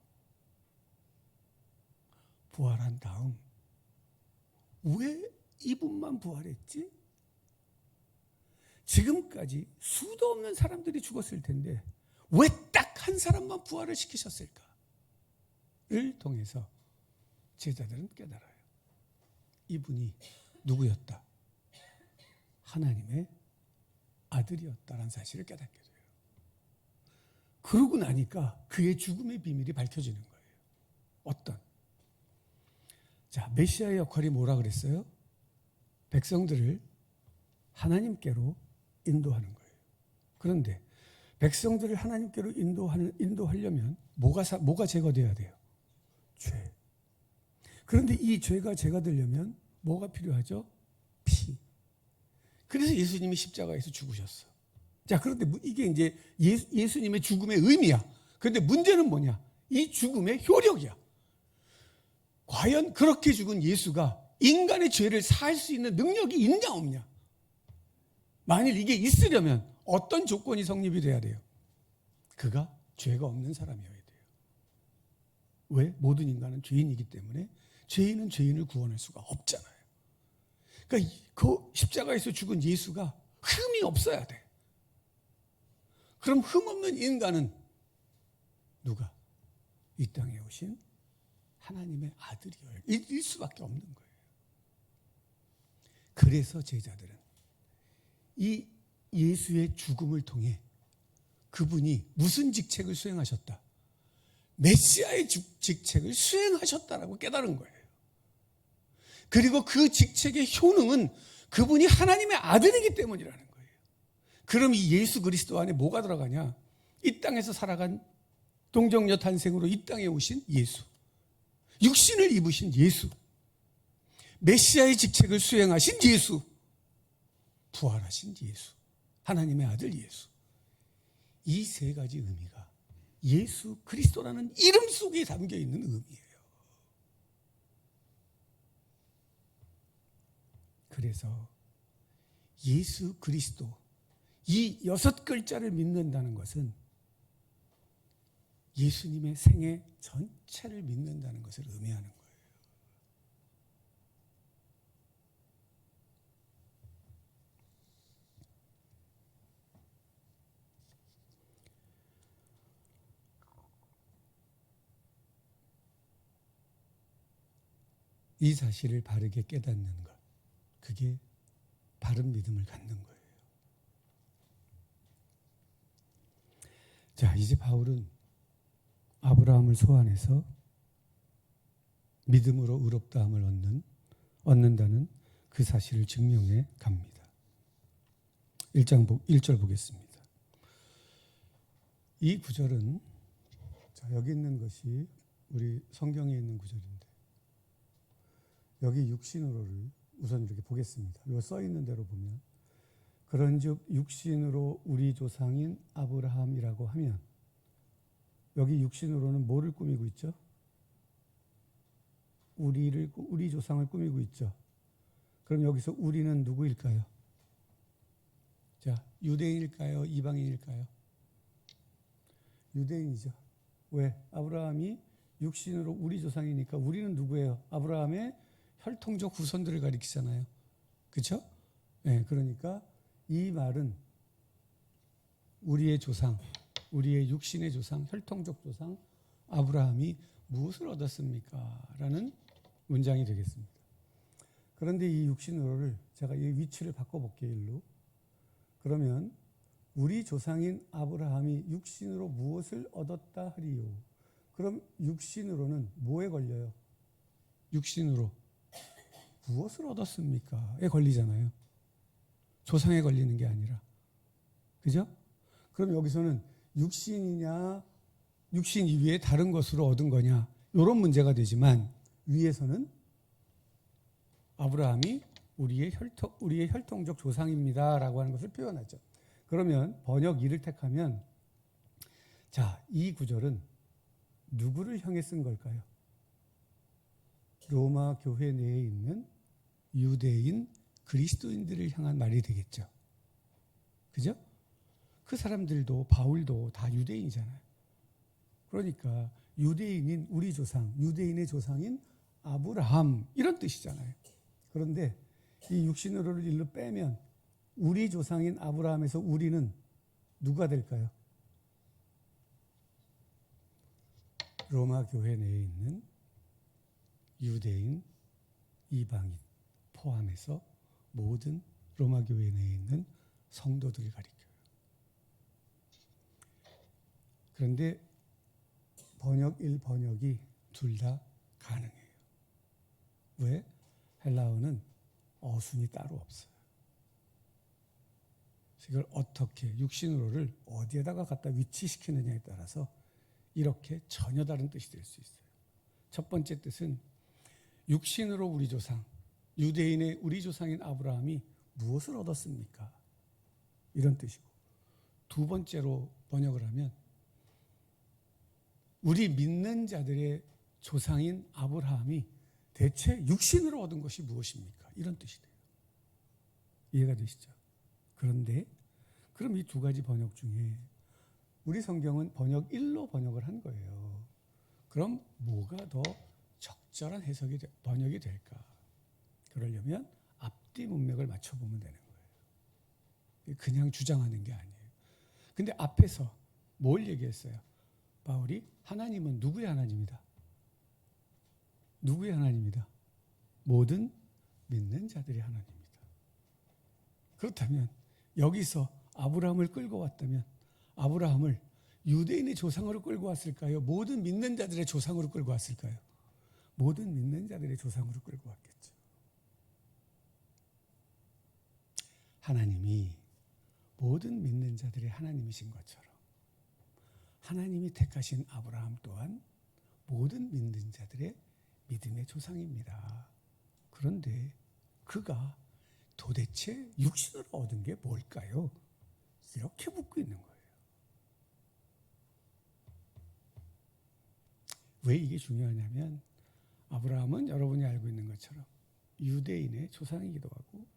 부활한 다음. 왜 이분만 부활했지? 지금까지 수도 없는 사람들이 죽었을 텐데 왜 딱 한 사람만 부활을 시키셨을까를 통해서 제자들은 깨달아요. 이분이 누구였다? 하나님의 아들이었다라는 사실을 깨닫게 돼요. 그러고 나니까 그의 죽음의 비밀이 밝혀지는 거예요. 어떤? 자, 메시아의 역할이 뭐라 그랬어요? 백성들을 하나님께로 인도하는 거예요. 그런데 백성들을 하나님께로 인도하려면 뭐가 제거돼야 돼요? 죄. 그런데 이 죄가 제거되려면 뭐가 필요하죠? 피. 그래서 예수님이 십자가에서 죽으셨어. 자, 그런데 이게 이제 예수님의 죽음의 의미야. 그런데 문제는 뭐냐? 이 죽음의 효력이야. 과연 그렇게 죽은 예수가 인간의 죄를 사할 수 있는 능력이 있냐 없냐? 만일 이게 있으려면 어떤 조건이 성립이 돼야 돼요? 그가 죄가 없는 사람이어야 돼요. 왜? 모든 인간은 죄인이기 때문에 죄인은 죄인을 구원할 수가 없잖아요. 그러니까 그 십자가에서 죽은 예수가 흠이 없어야 돼. 그럼 흠 없는 인간은 누가? 이 땅에 오신 하나님의 아들이어야 일 수밖에 없는 거예요. 그래서 제자들은 이 예수의 죽음을 통해 그분이 무슨 직책을 수행하셨다? 메시아의 직책을 수행하셨다라고 깨달은 거예요. 그리고 그 직책의 효능은 그분이 하나님의 아들이기 때문이라는 거예요. 그럼 이 예수 그리스도 안에 뭐가 들어가냐? 이 땅에서 살아간 동정녀 탄생으로 이 땅에 오신 예수, 육신을 입으신 예수, 메시아의 직책을 수행하신 예수, 부활하신 예수, 하나님의 아들 예수. 이 세 가지 의미가 예수 그리스도라는 이름 속에 담겨 있는 의미예요. 그래서 예수 그리스도 이 6글자를 믿는다는 것은 예수님의 생애 전체를 믿는다는 것을 의미하는 거예요. 이 사실을 바르게 깨닫는 것, 그게 바른 믿음을 갖는 거예요. 자, 이제 바울은 아브라함을 소환해서 믿음으로 의롭다함을 얻는다는 그 사실을 증명해 갑니다. 1절 보겠습니다. 이 구절은, 자, 여기 있는 것이 우리 성경에 있는 구절인데, 여기 육신으로를 우선 이렇게 보겠습니다. 이거 써 있는 대로 보면, 그런즉 육신으로 우리 조상인 아브라함이라고 하면, 여기 육신으로는 뭐를 꾸미고 있죠? 우리 조상을 꾸미고 있죠. 그럼 여기서 우리는 누구일까요? 자, 유대인일까요? 이방인일까요? 유대인이죠. 왜? 아브라함이 육신으로 우리 조상이니까 우리는 누구예요? 아브라함의 혈통적 후손들을 가리키잖아요. 그렇죠? 네, 그러니까 이 말은 우리의 조상, 우리의 육신의 조상, 혈통적 조상 아브라함이 무엇을 얻었습니까? 라는 문장이 되겠습니다. 그런데 이 육신으로를 제가 이 위치를 바꿔볼게요. 일로. 그러면 우리 조상인 아브라함이 육신으로 무엇을 얻었다 하리요? 그럼 육신으로는 뭐에 걸려요? 육신으로 무엇을 얻었습니까?에 걸리잖아요. 조상에 걸리는 게 아니라. 그죠? 그럼 여기서는 육신이냐, 육신 이외에 다른 것으로 얻은 거냐, 이런 문제가 되지만, 위에서는 아브라함이 우리의 혈통적 조상입니다 라고 하는 것을 표현하죠. 그러면 번역 2를 택하면, 자, 이 구절은 누구를 향해 쓴 걸까요? 로마 교회 내에 있는 유대인 그리스도인들을 향한 말이 되겠죠. 그죠? 그 사람들도 바울도 다 유대인이잖아요. 그러니까 유대인인 우리 조상, 유대인의 조상인 아브라함 이런 뜻이잖아요. 그런데 이 육신으로를 일로 빼면 우리 조상인 아브라함에서 우리는 누가 될까요? 로마 교회 내에 있는 유대인, 이방인 포함해서 모든 로마 교회 내에 있는 성도들을 가리켜요. 그런데 번역 1, 번역이 둘 다 가능해요. 왜? 헬라어는 어순이 따로 없어요. 이걸 어떻게 육신으로를 어디에다가 갖다 위치시키느냐에 따라서 이렇게 전혀 다른 뜻이 될 수 있어요. 첫 번째 뜻은 육신으로 우리 조상, 유대인의 우리 조상인 아브라함이 무엇을 얻었습니까? 이런 뜻이고, 두 번째로 번역을 하면 우리 믿는 자들의 조상인 아브라함이 대체 육신으로 얻은 것이 무엇입니까? 이런 뜻이 돼요. 이해가 되시죠? 그런데 그럼 이 두 가지 번역 중에 우리 성경은 번역 1로 번역을 한 거예요. 그럼 뭐가 더 적절한 번역이 될까? 그러려면 앞뒤 문맥을 맞춰보면 되는 거예요. 그냥 주장하는 게 아니에요. 근데 앞에서 뭘 얘기했어요? 바울이 하나님은 누구의 하나님이다? 누구의 하나님이다? 모든 믿는 자들의 하나님이다. 그렇다면 여기서 아브라함을 끌고 왔다면 아브라함을 유대인의 조상으로 끌고 왔을까요? 모든 믿는 자들의 조상으로 끌고 왔을까요? 모든 믿는 자들의 조상으로 끌고 왔겠죠. 하나님이 모든 믿는 자들의 하나님이신 것처럼 하나님이 택하신 아브라함 또한 모든 믿는 자들의 믿음의 조상입니다. 그런데 그가 도대체 육신으로 얻은 게 뭘까요? 이렇게 묻고 있는 거예요. 왜 이게 중요하냐면 아브라함은 여러분이 알고 있는 것처럼 유대인의 조상이기도 하고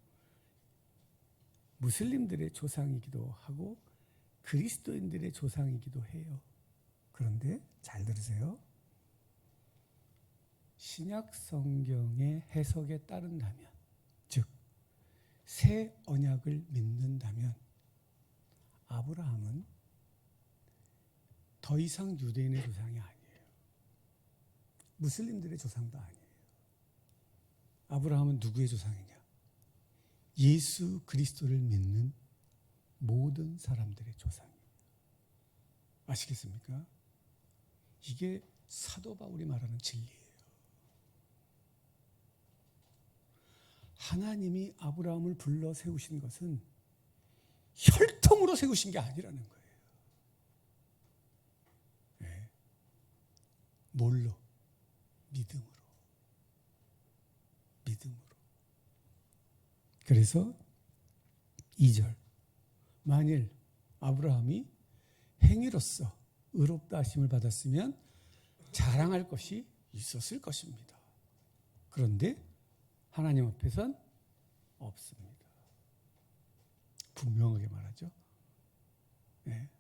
무슬림들의 조상이기도 하고 그리스도인들의 조상이기도 해요. 그런데 잘 들으세요. 신약 성경의 해석에 따른다면, 즉 새 언약을 믿는다면 아브라함은 더 이상 유대인의 조상이 아니에요. 무슬림들의 조상도 아니에요. 아브라함은 누구의 조상이냐? 예수 그리스도를 믿는 모든 사람들의 조상이에요. 아시겠습니까? 이게 사도 바울이 말하는 진리예요. 하나님이 아브라함을 불러 세우신 것은 혈통으로 세우신 게 아니라는 거예요. 네. 뭘로? 믿음으로. 믿음으로. 그래서 2절. 만일 아브라함이 행위로서 의롭다 하심을 받았으면 자랑할 것이 있었을 것입니다. 그런데 하나님 앞에선 없습니다. 분명하게 말하죠. 네.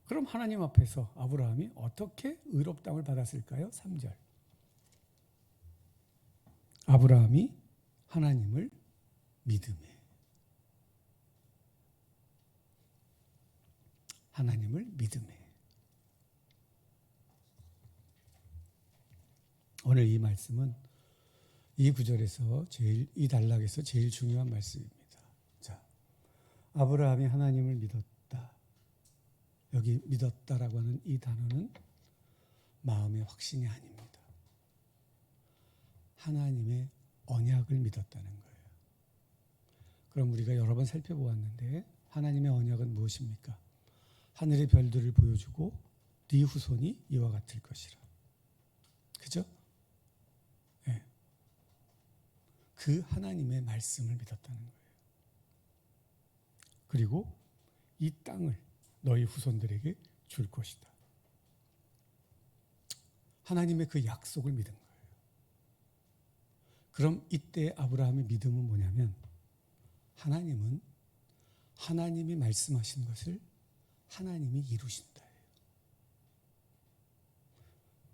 그럼 하나님 앞에서 아브라함이 어떻게 의롭다함을 받았을까요? 3절. 아브라함이 하나님을 믿음에 하나님을 믿음에 오늘 이 말씀은 이 구절에서 이 단락에서 제일 중요한 말씀입니다. 자, 아브라함이 하나님을 믿었다. 여기 믿었다라고 하는 이 단어는 마음의 확신이 아닙니다. 하나님의 언약을 믿었다는 거예요. 그럼 우리가 여러 번 살펴보았는데 하나님의 언약은 무엇입니까? 하늘의 별들을 보여주고 네 후손이 이와 같을 것이라. 그죠? 네. 그 하나님의 말씀을 믿었다는 거예요. 그리고 이 땅을 너희 후손들에게 줄 것이다. 하나님의 그 약속을 믿은 거예요. 그럼 이때 아브라함의 믿음은 뭐냐면 하나님은 하나님이 말씀하신 것을 하나님이 이루신다.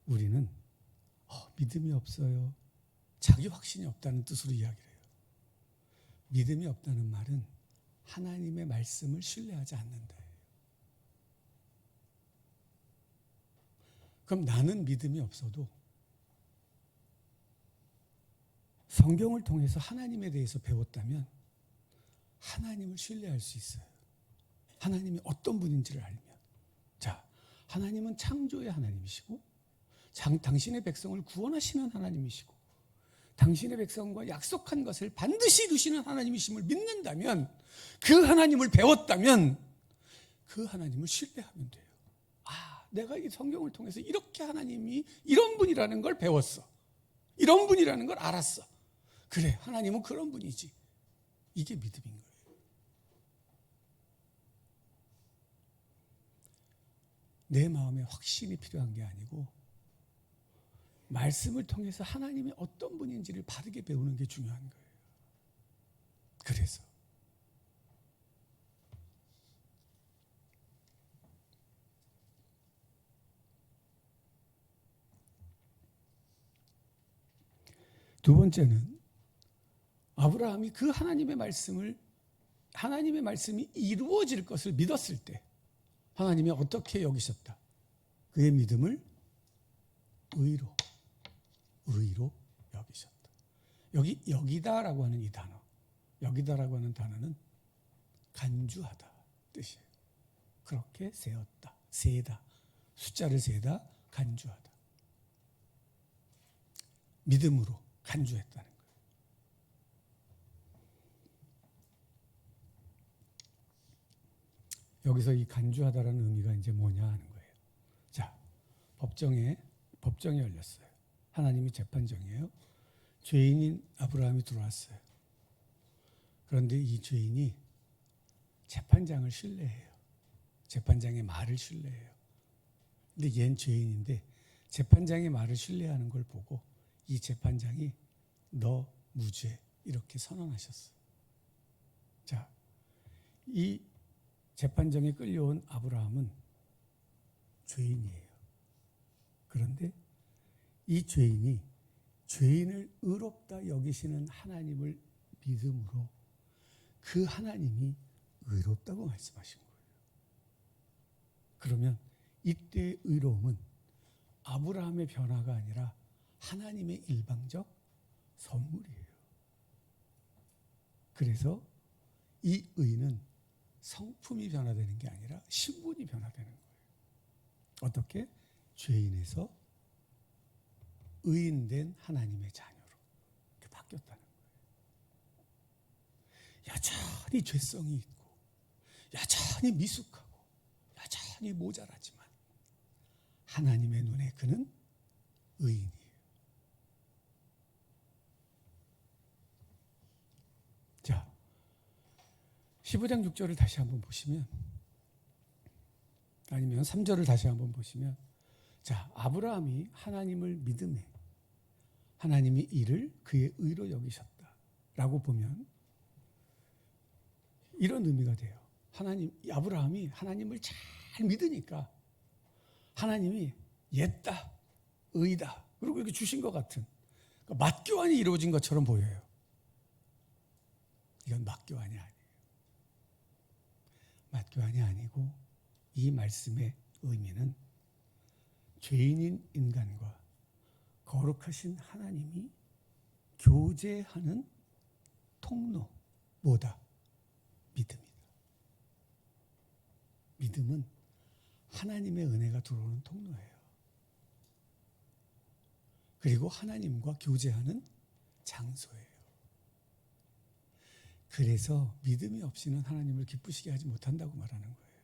우리는 믿음이 없어요. 자기 확신이 없다는 뜻으로 이야기를 해요. 믿음이 없다는 말은 하나님의 말씀을 신뢰하지 않는다. 그럼 나는 믿음이 없어도 성경을 통해서 하나님에 대해서 배웠다면 하나님을 신뢰할 수 있어요. 하나님이 어떤 분인지를 알면. 자, 하나님은 창조의 하나님이시고 당신의 백성을 구원하시는 하나님이시고 당신의 백성과 약속한 것을 반드시 이루시는 하나님이심을 믿는다면, 그 하나님을 배웠다면 그 하나님을 신뢰하면 돼요. 내가 이 성경을 통해서 이렇게 하나님이 이런 분이라는 걸 배웠어. 이런 분이라는 걸 알았어. 그래, 하나님은 그런 분이지. 이게 믿음인 거예요. 내 마음에 확신이 필요한 게 아니고 말씀을 통해서 하나님이 어떤 분인지를 바르게 배우는 게 중요한 거예요. 그래서 두 번째는 아브라함이 그 하나님의 말씀이 이루어질 것을 믿었을 때 하나님이 어떻게 여기셨다? 그의 믿음을 의로 여기셨다. 여기다라고 하는 이 단어, 여기다라고 하는 단어는 간주하다 뜻이에요. 그렇게 세다, 숫자를 세다, 간주하다. 믿음으로 간주했다는 거예요. 여기서 이 간주하다라는 의미가 이제 뭐냐 하는 거예요. 자, 법정이 열렸어요. 하나님이 재판정이에요. 죄인인 아브라함이 들어왔어요. 그런데 이 죄인이 재판장을 신뢰해요. 재판장의 말을 신뢰해요. 근데 얜 죄인인데 재판장의 말을 신뢰하는 걸 보고 이 재판장이 너 무죄 이렇게 선언하셨어요. 자, 이 재판정에 끌려온 아브라함은 죄인이에요. 그런데 이 죄인이 죄인을 의롭다 여기시는 하나님을 믿음으로 그 하나님이 의롭다고 말씀하신 거예요. 그러면 이때의 의로움은 아브라함의 변화가 아니라 하나님의 일방적 선물이에요. 그래서 이 의는 성품이 변화되는 게 아니라 신분이 변화되는 거예요. 어떻게? 죄인에서 의인된 하나님의 자녀로 이렇게 바뀌었다는 거예요. 여전히 죄성이 있고 여전히 미숙하고 여전히 모자라지만 하나님의 눈에 그는 의인이에요. 자, 15장 6절을 다시 한번 보시면, 아니면 3절을 다시 한번 보시면, 자, 아브라함이 하나님을 믿음에 하나님이 이를 그의 의로 여기셨다라고 보면 이런 의미가 돼요. 아브라함이 하나님을 잘 믿으니까 하나님이 옛다, 의다, 그리고 이렇게 주신 것 같은, 그러니까 맞교환이 이루어진 것처럼 보여요. 이건 맞교환이 아니에요. 맞교환이 아니고 이 말씀의 의미는 죄인인 인간과 거룩하신 하나님이 교제하는 통로, 뭐다? 믿음이다. 믿음은 하나님의 은혜가 들어오는 통로예요. 그리고 하나님과 교제하는 장소예요. 그래서 믿음이 없이는 하나님을 기쁘시게 하지 못한다고 말하는 거예요.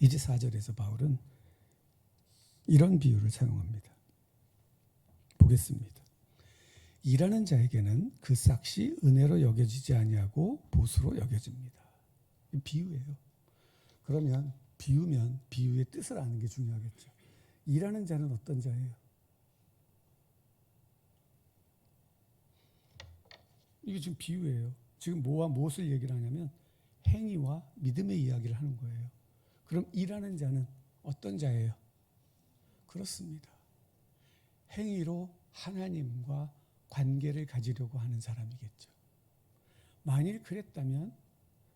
이제 4절에서 바울은 이런 비유를 사용합니다. 보겠습니다. 일하는 자에게는 그 싹이 은혜로 여겨지지 아니하고 보수로 여겨집니다. 비유예요. 그러면 비유면 비유의 뜻을 아는 게 중요하겠죠. 일하는 자는 어떤 자예요? 이게 지금 비유예요. 지금 뭐와 무엇을 얘기를 하냐면 행위와 믿음의 이야기를 하는 거예요. 그럼 일하는 자는 어떤 자예요? 그렇습니다. 행위로 하나님과 관계를 가지려고 하는 사람이겠죠. 만일 그랬다면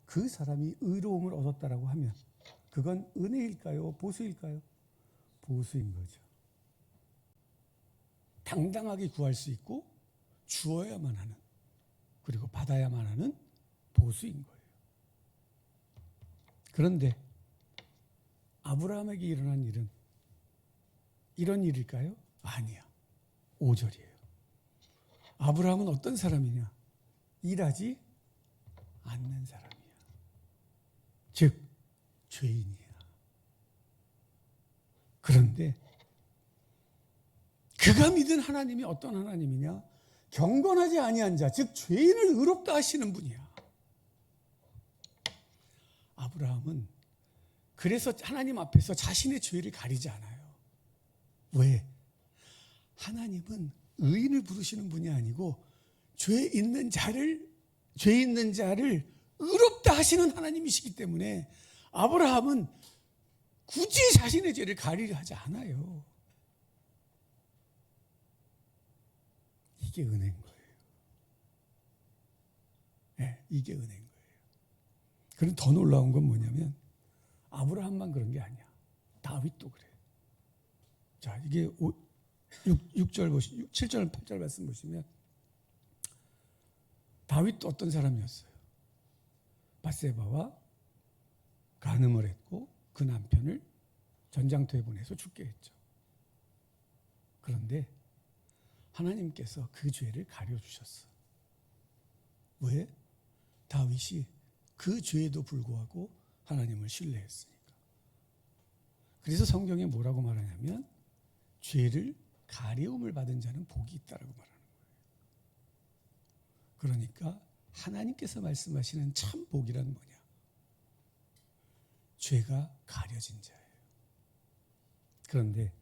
그 사람이 의로움을 얻었다라고 하면 그건 은혜일까요? 보수일까요? 보수인 거죠. 당당하게 구할 수 있고 주어야만 하는, 그리고 받아야만 하는 보수인 거예요. 그런데 아브라함에게 일어난 일은 이런 일일까요? 아니야. 5절이에요. 아브라함은 어떤 사람이냐? 일하지 않는 사람이야. 즉 죄인이야. 그런데 그가 믿은 하나님이 어떤 하나님이냐? 경건하지 아니한 자, 즉 죄인을 의롭다 하시는 분이야. 아브라함은 그래서 하나님 앞에서 자신의 죄를 가리지 않아요. 왜? 하나님은 의인을 부르시는 분이 아니고 죄 있는 자를 의롭다 하시는 하나님이시기 때문에 아브라함은 굳이 자신의 죄를 가리려 하지 않아요. 이게 은혜인 거예요. 네, 이게 은혜인 거예요. 그럼 더 놀라운 건 뭐냐면 아브라함만 그런 게 아니야. 다윗도 그래. 자, 이게 6절 보시, 7절, 8절 말씀 보시면 다윗도 어떤 사람이었어요? 밧세바와 간음을 했고 그 남편을 전장터에 보내서 죽게 했죠. 그런데 하나님께서 그 죄를 가려주셨어. 왜? 다윗이 그 죄에도 불구하고 하나님을 신뢰했으니까. 그래서 성경에 뭐라고 말하냐면 죄를 가려움을 받은 자는 복이 있다라고 말하는 거예요. 그러니까 하나님께서 말씀하시는 참 복이란 뭐냐? 죄가 가려진 자예요. 그런데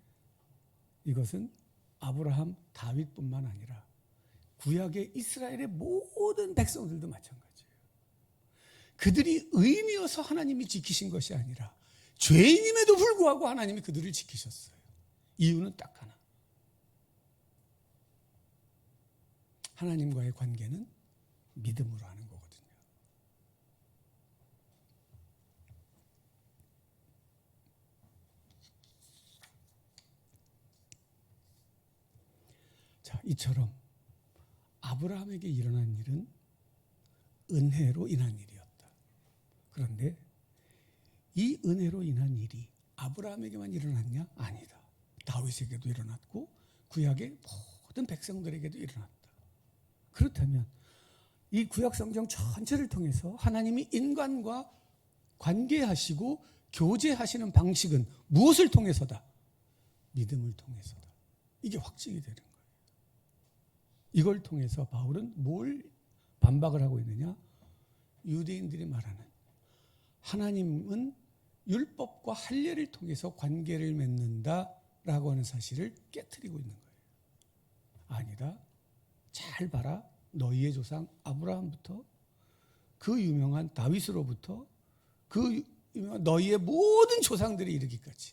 이것은 아브라함, 다윗뿐만 아니라 구약의 이스라엘의 모든 백성들도 마찬가지예요. 그들이 의인이어서 하나님이 지키신 것이 아니라 죄인임에도 불구하고 하나님이 그들을 지키셨어요. 이유는 딱 하나. 하나님과의 관계는 믿음으로 하는 거거든요. 자, 이처럼 아브라함에게 일어난 일은 은혜로 인한 일이었다. 그런데 이 은혜로 인한 일이 아브라함에게만 일어났냐? 아니다. 다윗에게도 일어났고 구약의 모든 백성들에게도 일어났다. 그렇다면 이 구약 성경 전체를 통해서 하나님이 인간과 관계하시고 교제하시는 방식은 무엇을 통해서다? 믿음을 통해서다. 이게 확증이 되는 거예요. 이걸 통해서 바울은 뭘 반박을 하고 있느냐? 유대인들이 말하는 하나님은 율법과 할례를 통해서 관계를 맺는다라고 하는 사실을 깨트리고 있는 거예요. 아니다. 잘 봐라. 너희의 조상 아브라함부터 그 유명한 다윗으로부터 그 유명한 너희의 모든 조상들이 이르기까지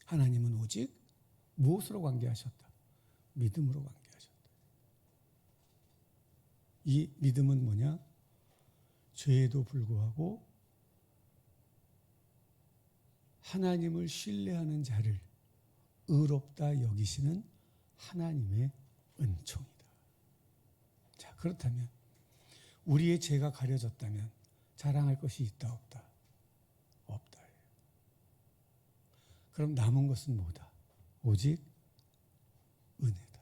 하나님은 오직 무엇으로 관계하셨다? 믿음으로 관계하셨다. 이 믿음은 뭐냐? 죄에도 불구하고 하나님을 신뢰하는 자를 의롭다 여기시는 하나님의 은총이다. 자, 그렇다면 우리의 죄가 가려졌다면 자랑할 것이 있다 없다? 없다. 그럼 남은 것은 뭐다? 오직 은혜다.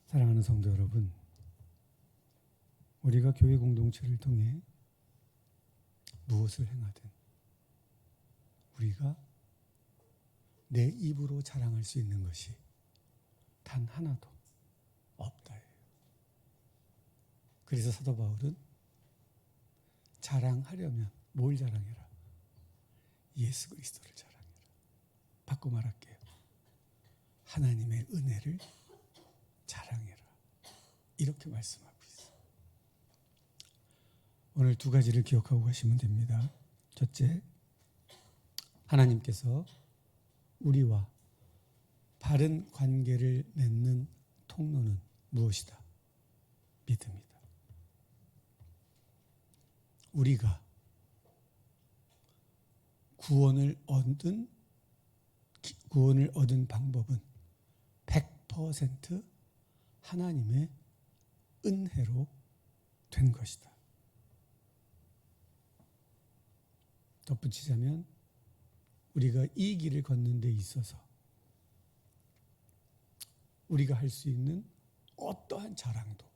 사랑하는 성도 여러분, 우리가 교회 공동체를 통해 무엇을 행하든 우리가 내 입으로 자랑할 수 있는 것이 단 하나도 없다. 그래서 사도 바울은 자랑하려면 뭘 자랑해라? 예수 그리스도를 자랑해라. 바꿔 말할게요. 하나님의 은혜를 자랑해라. 이렇게 말씀하고 있어요. 오늘 두 가지를 기억하고 가시면 됩니다. 첫째, 하나님께서 우리와 바른 관계를 맺는 통로는 무엇이다? 믿음이다. 우리가 구원을 얻은 방법은 100% 하나님의 은혜로 된 것이다. 덧붙이자면 우리가 이 길을 걷는 데 있어서 우리가 할 수 있는 어떠한 자랑도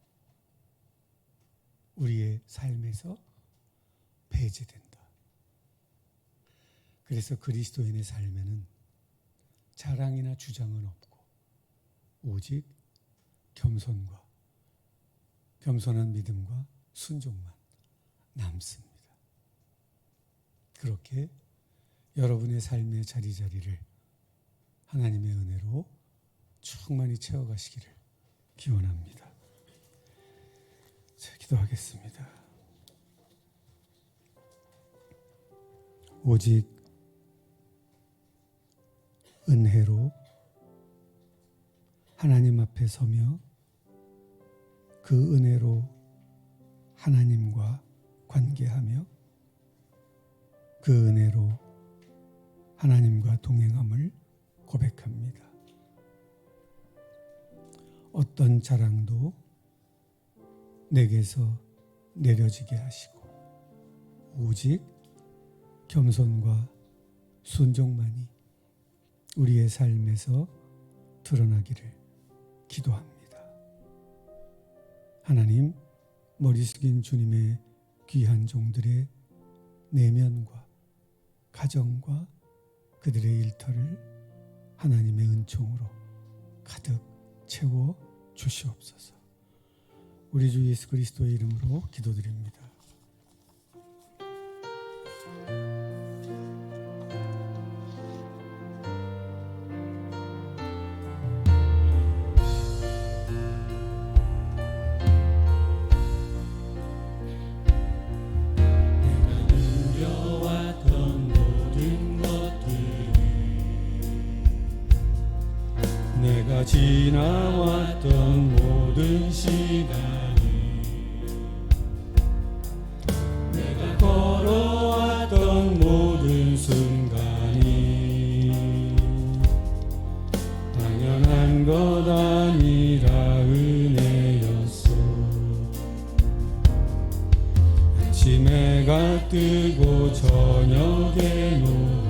우리의 삶에서 배제된다. 그래서 그리스도인의 삶에는 자랑이나 주장은 없고 오직 겸손한 믿음과 순종만 남습니다. 그렇게 여러분의 삶의 자리자리를 하나님의 은혜로 충만히 채워가시기를 기원합니다. 자, 기도하겠습니다. 오직 은혜로 하나님 앞에 서며 그 은혜로 하나님과 관계하며 그 은혜로 하나님과 동행함을 고백합니다. 어떤 자랑도 내게서 내려지게 하시고 오직 겸손과 순종만이 우리의 삶에서 드러나기를 기도합니다. 하나님, 머리 숙인 주님의 귀한 종들의 내면과 가정과 그들의 일터를 하나님의 은총으로 가득 채워 주시옵소서. 우리 주 예수 그리스도의 이름으로 기도드립니다. 내가 지나왔던 모든 시간이 내가 걸어왔던 모든 순간이 당연한 것 아니라 은혜였어. 아침에 해가 뜨고 저녁에 노을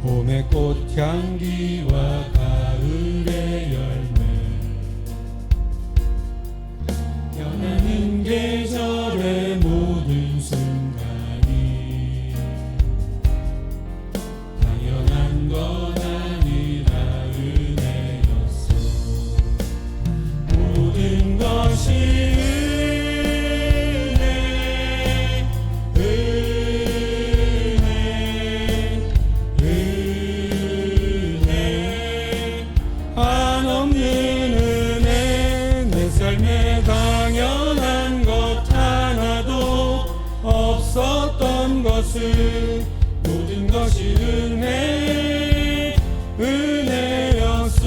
봄의 꽃향기와 가을의 열매 변하는 계절의 모든 순간이 당연한 것 아니라 은혜였어. 모든 것이 모든 것이 은혜였소.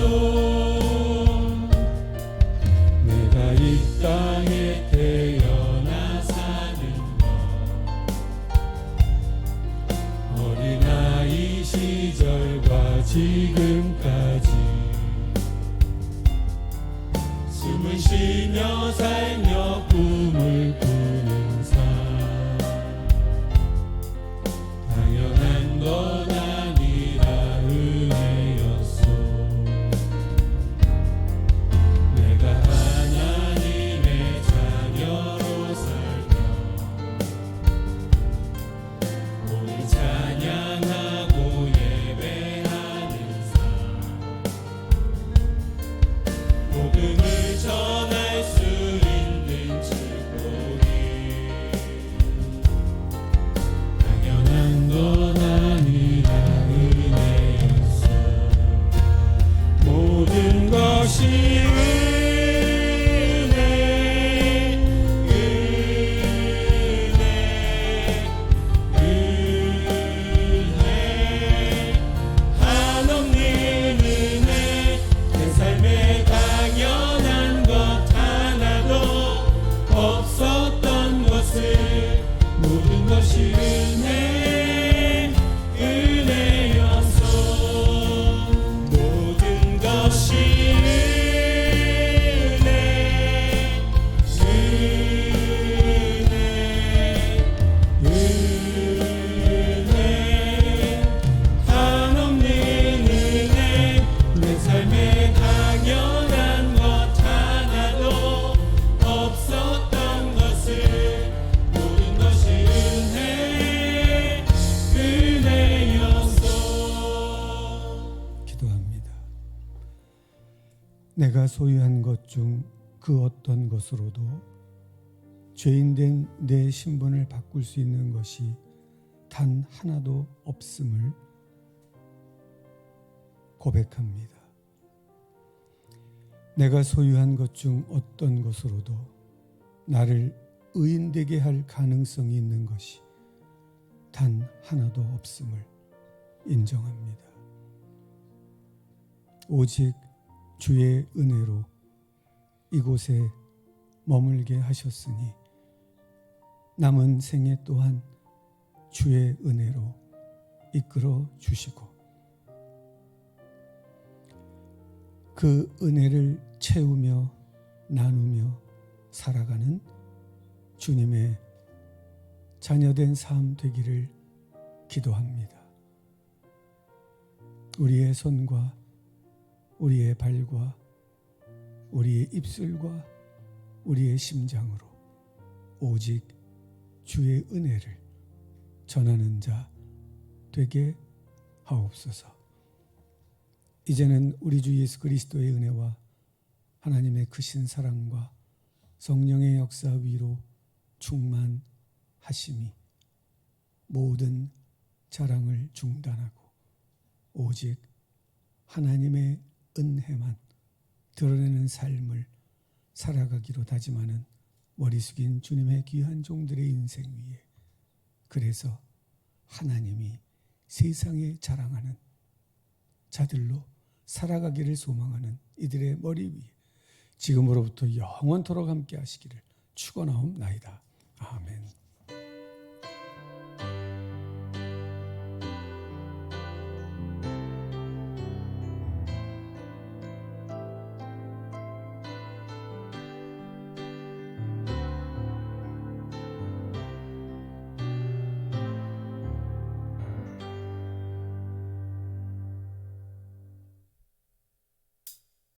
내가 이 땅에 태어나 사는 것 어린아이 시절과 지금까지 숨을 쉬며 살며 꿈을 꾸는 삶 당연한 것 아니라 은혜였소. 내가 하나님의 자녀로 살며 오늘 찬양하고 복음을 전할 수 있는 축복이 당연한 건 아니라 은혜였어. 모든 것이 내가 소유한 것 중 그 어떤 것으로도 죄인된 내 신분을 바꿀 수 있는 것이 단 하나도 없음을 고백합니다. 내가 소유한 것 중 어떤 것으로도 나를 의인되게 할 가능성이 있는 것이 단 하나도 없음을 인정합니다. 오직 주의 은혜로 이곳에 머물게 하셨으니 남은 생애 또한 주의 은혜로 이끌어 주시고 그 은혜를 채우며 나누며 살아가는 주님의 자녀된 삶 되기를 기도합니다. 우리의 손과 우리의 발과 우리의 입술과 우리의 심장으로 오직 주의 은혜를 전하는 자 되게 하옵소서. 이제는 우리 주 예수 그리스도의 은혜와 하나님의 크신 사랑과 성령의 역사 위로 충만하심이 모든 자랑을 중단하고 오직 하나님의 은혜만 드러내는 삶을 살아가기로 다짐하는 머리 숙인 주님의 귀한 종들의 인생 위에 그래서 하나님이 세상에 자랑하는 자들로 살아가기를 소망하는 이들의 머리 위에 지금으로부터 영원토록 함께 하시기를 축원하옵나이다. 아멘.